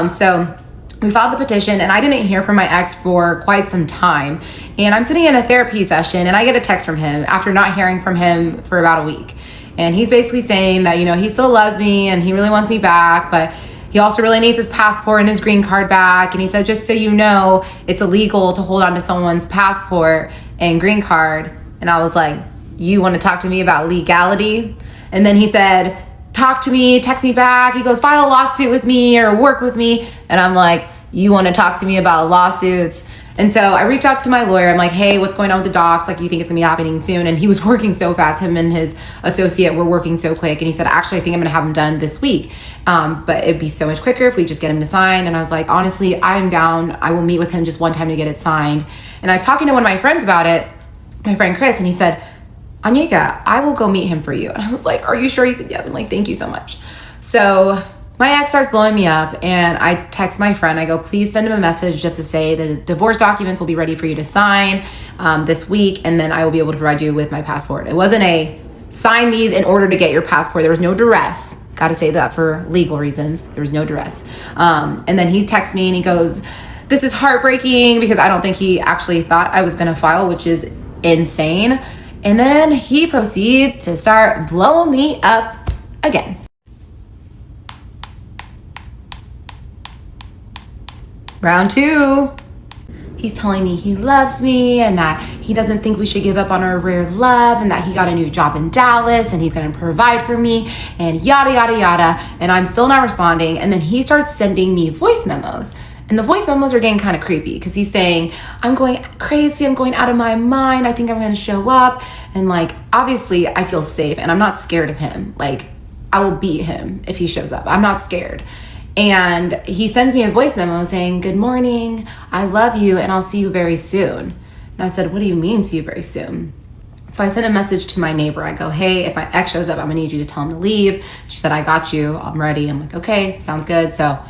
So we filed the petition and I didn't hear from my ex for quite some time. And I'm sitting in a therapy session and I get a text from him after not hearing from him for about a week. And he's basically saying that, you know, he still loves me and he really wants me back, but he also really needs his passport and his green card back. And he said, just so you know, it's illegal to hold on to someone's passport and green card. And I was like, you want to talk to me about legality? And then he said, talk to me, text me back. He goes, file a lawsuit with me or work with me. And I'm like, you want to talk to me about lawsuits? And so I reached out to my lawyer. I'm like, hey, what's going on with the docs? Like, you think it's gonna be happening soon? And he was working so fast. Him and his associate were working so quick. And he said, actually, I think I'm gonna have him done this week. But it'd be so much quicker if we just get him to sign. And I was like, honestly, I'm down. I will meet with him just one time to get it signed. And I was talking to one of my friends about it, my friend Chris, and he said, Onyeka, I will go meet him for you. And I was like, are you sure? He said, yes. I'm like, thank you so much. So my ex starts blowing me up and I text my friend. I go, please send him a message just to say the divorce documents will be ready for you to sign this week. And then I will be able to provide you with my passport. It wasn't a sign these in order to get your passport. There was no duress. Got to say that for legal reasons. There was no duress. And then he texts me and he goes, this is heartbreaking because I don't think he actually thought I was going to file, which is insane. And then he proceeds to start blowing me up again. Round two. He's telling me he loves me and that he doesn't think we should give up on our rare love and that he got a new job in Dallas and he's going to provide for me and yada, yada, yada. And I'm still not responding. And then he starts sending me voice memos. And the voice memos are getting kind of creepy because he's saying, I'm going crazy. I'm going out of my mind. I think I'm going to show up. And like, obviously I feel safe and I'm not scared of him. Like, I will beat him if he shows up. I'm not scared. And he sends me a voice memo saying, good morning, I love you, and I'll see you very soon. And I said, what do you mean see you very soon? So I sent a message to my neighbor. I go, hey, if my ex shows up, I'm gonna need you to tell him to leave. She said, I got you, I'm ready. I'm like, okay, sounds good. So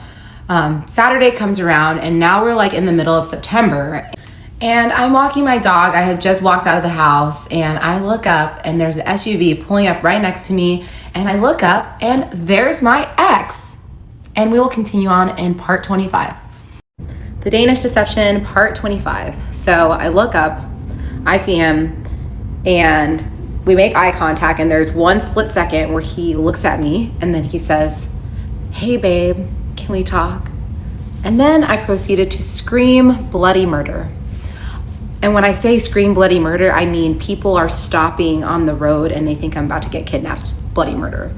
Saturday comes around and now we're like in the middle of September. And I'm walking my dog. I had just walked out of the house and I look up and there's an SUV pulling up right next to me. And I look up and there's my ex And we will continue on in part 25. The Danish deception, part 25. So I look up, I see him, and we make eye contact, and there's one split second where he looks at me and then he says, "Hey babe, can we talk?" And then I proceeded to scream bloody murder. And when I say scream bloody murder, I mean people are stopping on the road and they think I'm about to get kidnapped. Bloody murder.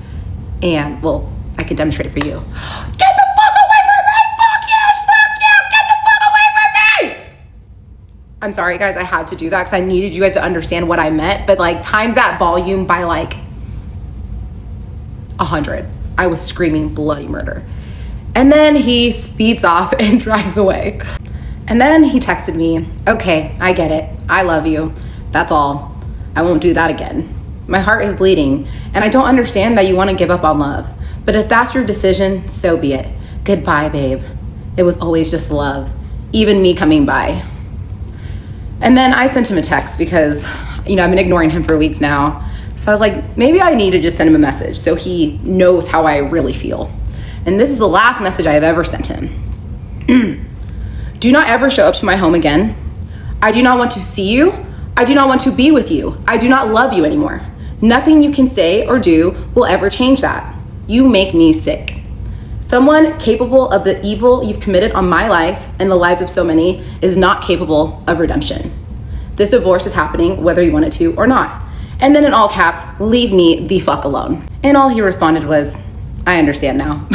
And, well, I can demonstrate for you. Get the fuck away from me! Fuck you! Get the fuck away from me! I'm sorry, guys, I had to do that because I needed you guys to understand what I meant. But, like, times that volume by, like, 100. I was screaming bloody murder. And then he speeds off and drives away. And then he texted me, "Okay, I get it. I love you. That's all. I won't do that again. My heart is bleeding, and I don't understand that you want to give up on love. But if that's your decision, so be it. Goodbye, babe. It was always just love, even me coming by." And then I sent him a text because, I've been ignoring him for weeks now. So I was like, maybe I need to just send him a message so he knows how I really feel. And this is the last message I have ever sent him. "Do not ever show up to my home again. I do not want to see you. I do not want to be with you. I do not love you anymore. Nothing you can say or do will ever change that. You make me sick. Someone capable of the evil you've committed on my life and the lives of so many is not capable of redemption. This divorce is happening whether you want it to or not." And then in all caps, "Leave me the fuck alone." And all he responded was, "I understand now."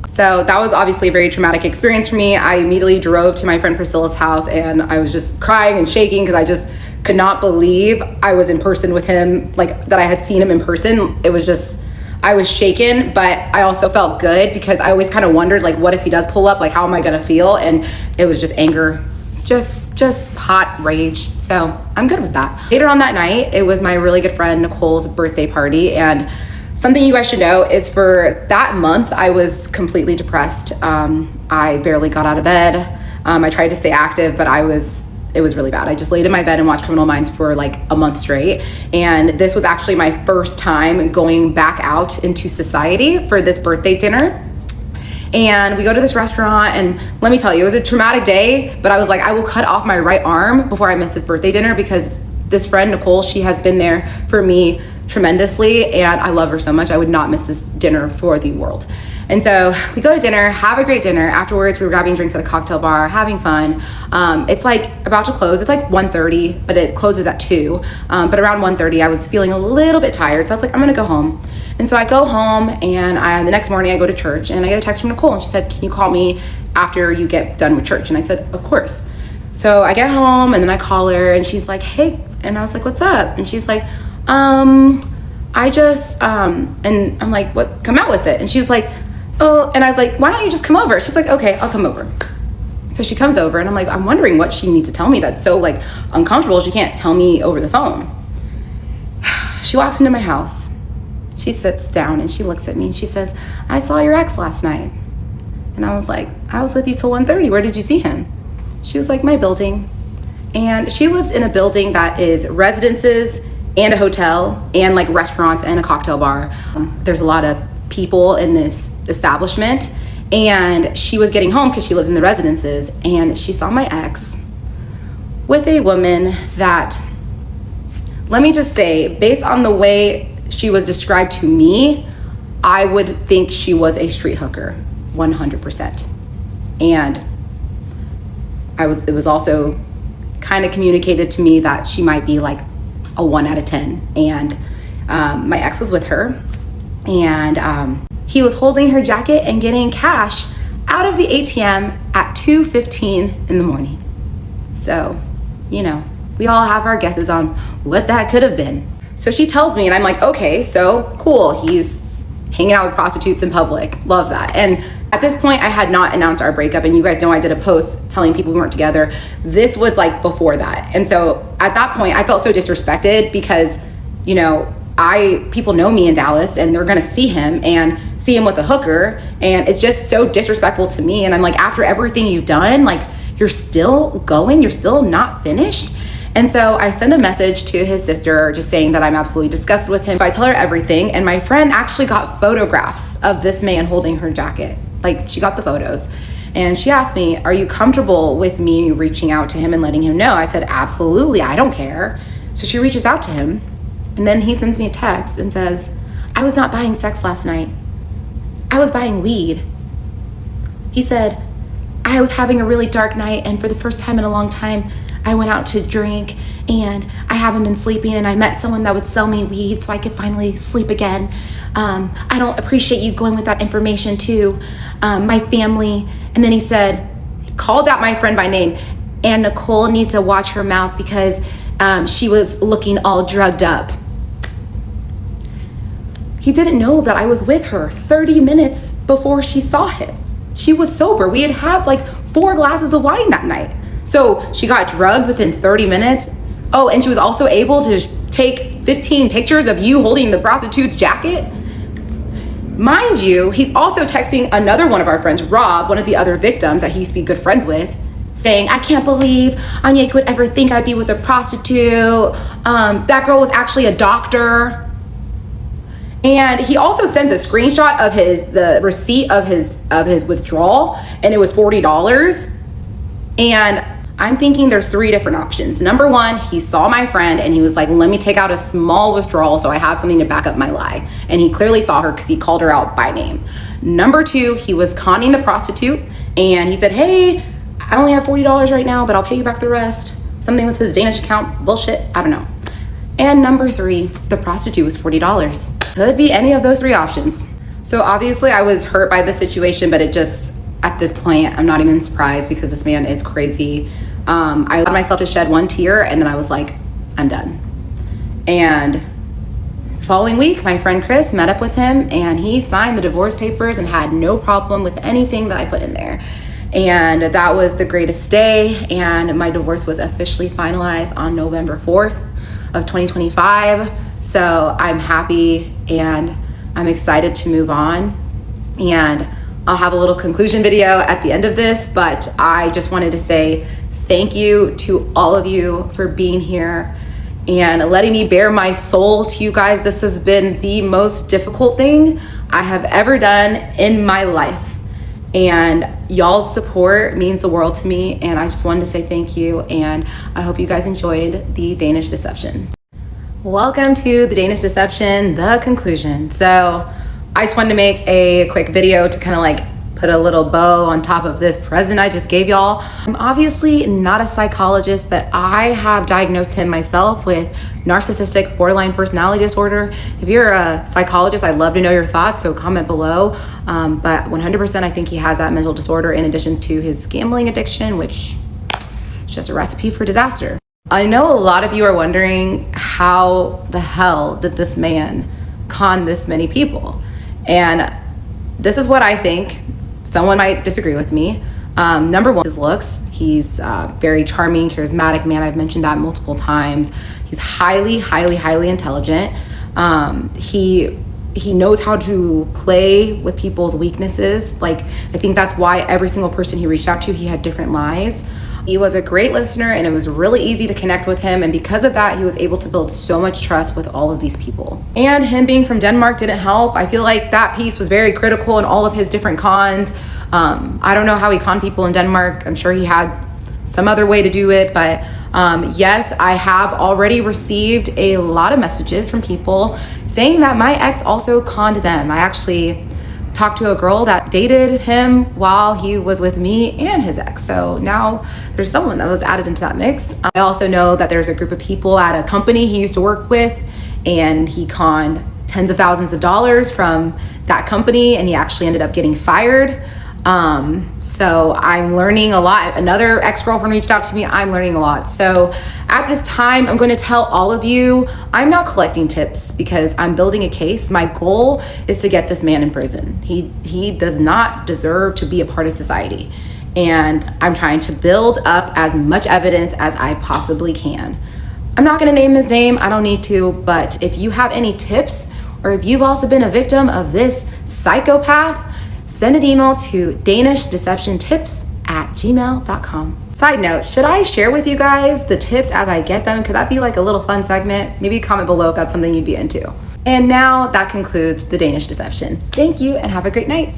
So that was obviously a very traumatic experience for me. I immediately drove to my friend Priscilla's house and I was just crying and shaking because I just could not believe I was in person with him, like that I had seen him in person. It was just, I was shaken, but I also felt good because I always kind of wondered, like, what if he does pull up? Like, how am I gonna feel? And it was just anger, just hot rage. So I'm good with that. Later on that night, it was my really good friend Nicole's birthday party, and something you guys should know is for that month, I was completely depressed. I barely got out of bed. I tried to stay active, but it was really bad. I just laid in my bed and watched Criminal Minds for like a month straight. And this was actually my first time going back out into society for this birthday dinner. And we go to this restaurant, and let me tell you, it was a traumatic day, but I was like, I will cut off my right arm before I miss this birthday dinner because this friend, Nicole, she has been there for me tremendously, and I love her so much. I would not miss this dinner for the world. And so we go to dinner, have a great dinner. Afterwards, we were grabbing drinks at a cocktail bar, having fun. It's like about to close. It's like 1:30, but it closes at 2. But around 1:30, I was feeling a little bit tired. So I was like, I'm gonna go home. And so I go home, and the next morning I go to church, and I get a text from Nicole, and she said, "Can you call me after you get done with church?" And I said, "Of course." So I get home, and then I call her, and she's like, "Hey," and I was like, "What's up?" And she's like, I just, and I'm like, "What? Come out with it." And she's like, "Oh," and I was like, "Why don't you just come over?" She's like, "Okay, I'll come over." So she comes over, and I'm like, I'm wondering what she needs to tell me that's so like uncomfortable. She can't tell me over the phone. She walks into my house. She sits down and she looks at me and she says, "I saw your ex last night." And I was like, "I was with you till 1:30. Where did you see him?" She was like, "My building." And she lives in a building that is residences and a hotel and like restaurants and a cocktail bar. There's a lot of people in this establishment, and she was getting home because she lives in the residences, and she saw my ex with a woman that, let me just say, based on the way she was described to me, I would think she was a street hooker, 100%. And it was also kind of communicated to me that she might be like a 1 out of 10. And my ex was with her, and he was holding her jacket and getting cash out of the ATM at 2:15 in the morning. So, we all have our guesses on what that could have been. So she tells me, and I'm like, okay, so cool. He's hanging out with prostitutes in public. Love that. And at this point, I had not announced our breakup, and you guys know I did a post telling people we weren't together. This was like before that. And so at that point, I felt so disrespected because, people know me in Dallas, and they're gonna see him with a hooker, and it's just so disrespectful to me. And I'm like, after everything you've done, like, you're still going, you're still not finished. And so I send a message to his sister just saying that I'm absolutely disgusted with him. So I tell her everything, and my friend actually got photographs of this man holding her jacket. Like, she got the photos. And she asked me, are you comfortable with me reaching out to him and letting him know? I said, absolutely, I don't care. So she reaches out to him, and then he sends me a text and says, I was not buying sex last night. I was buying weed. He said, I was having a really dark night, and for the first time in a long time, I went out to drink, and I haven't been sleeping, and I met someone that would sell me weed so I could finally sleep again. I don't appreciate you going with that information to my family. And then he said, he called out my friend by name, and Nicole needs to watch her mouth because she was looking all drugged up. He didn't know that I was with her 30 minutes before she saw him. She was sober. We had had like 4 glasses of wine that night. So she got drugged within 30 minutes. Oh, and she was also able to take 15 pictures of you holding the prostitute's jacket. Mind you, he's also texting another one of our friends, Rob, one of the other victims that he used to be good friends with, saying, I can't believe Onyeka would ever think I'd be with a prostitute. That girl was actually a doctor. And he also sends a screenshot of the receipt of his withdrawal, and it was $40. And I'm thinking there's 3 different options. Number 1, he saw my friend and he was like, let me take out a small withdrawal so I have something to back up my lie. And he clearly saw her because he called her out by name. Number 2, he was conning the prostitute, and he said, hey, I only have $40 right now, but I'll pay you back the rest. Something with his Danish account, bullshit, I don't know. And number 3, the prostitute was $40. Could be any of those 3 options. So obviously I was hurt by the situation, but it just, at this point, I'm not even surprised because this man is crazy. I allowed myself to shed 1 tear, and then I was like, I'm done. And the following week, my friend Chris met up with him, and he signed the divorce papers and had no problem with anything that I put in there. And that was the greatest day, and my divorce was officially finalized on November 4th of 2025. So I'm happy and I'm excited to move on, and I'll have a little conclusion video at the end of this, but I just wanted to say thank you to all of you for being here and letting me bare my soul to you guys. This has been the most difficult thing I have ever done in my life, and y'all's support means the world to me, and I just wanted to say thank you, and I hope you guys enjoyed the Danish Deception. Welcome to the Danish Deception, the conclusion. So I just wanted to make a quick video to kind of like put a little bow on top of this present I just gave y'all. I'm obviously not a psychologist, but I have diagnosed him myself with narcissistic borderline personality disorder. If you're a psychologist, I'd love to know your thoughts, so comment below. But 100% I think he has that mental disorder in addition to his gambling addiction, which is just a recipe for disaster. I know a lot of you are wondering, how the hell did this man con this many people? And this is what I think. Someone might disagree with me. Number 1, his looks. He's very charming, charismatic man. I've mentioned that multiple times. He's highly, highly, highly intelligent. He knows how to play with people's weaknesses. Like, I think that's why every single person he reached out to, he had different lies. He was a great listener, and it was really easy to connect with him, and because of that, he was able to build so much trust with all of these people. And him being from Denmark didn't help. I feel like that piece was very critical in all of his different cons. I don't know how he conned people in Denmark. I'm sure he had some other way to do it, but yes, I have already received a lot of messages from people saying that my ex also conned them. I actually talked to a girl that dated him while he was with me and his ex. So now there's someone that was added into that mix. I also know that there's a group of people at a company he used to work with, and he conned tens of thousands of dollars from that company, and he actually ended up getting fired. So I'm learning a lot. Another ex-girlfriend reached out to me. I'm learning a lot. So at this time, I'm going to tell all of you, I'm not collecting tips because I'm building a case. My goal is to get this man in prison. He does not deserve to be a part of society. And I'm trying to build up as much evidence as I possibly can. I'm not going to name his name. I don't need to. But if you have any tips, or if you've also been a victim of this psychopath, send an email to danishdeceptiontips@gmail.com. Side note, should I share with you guys the tips as I get them? Could that be like a little fun segment? Maybe comment below if that's something you'd be into. And now that concludes the Danish Deception. Thank you and have a great night.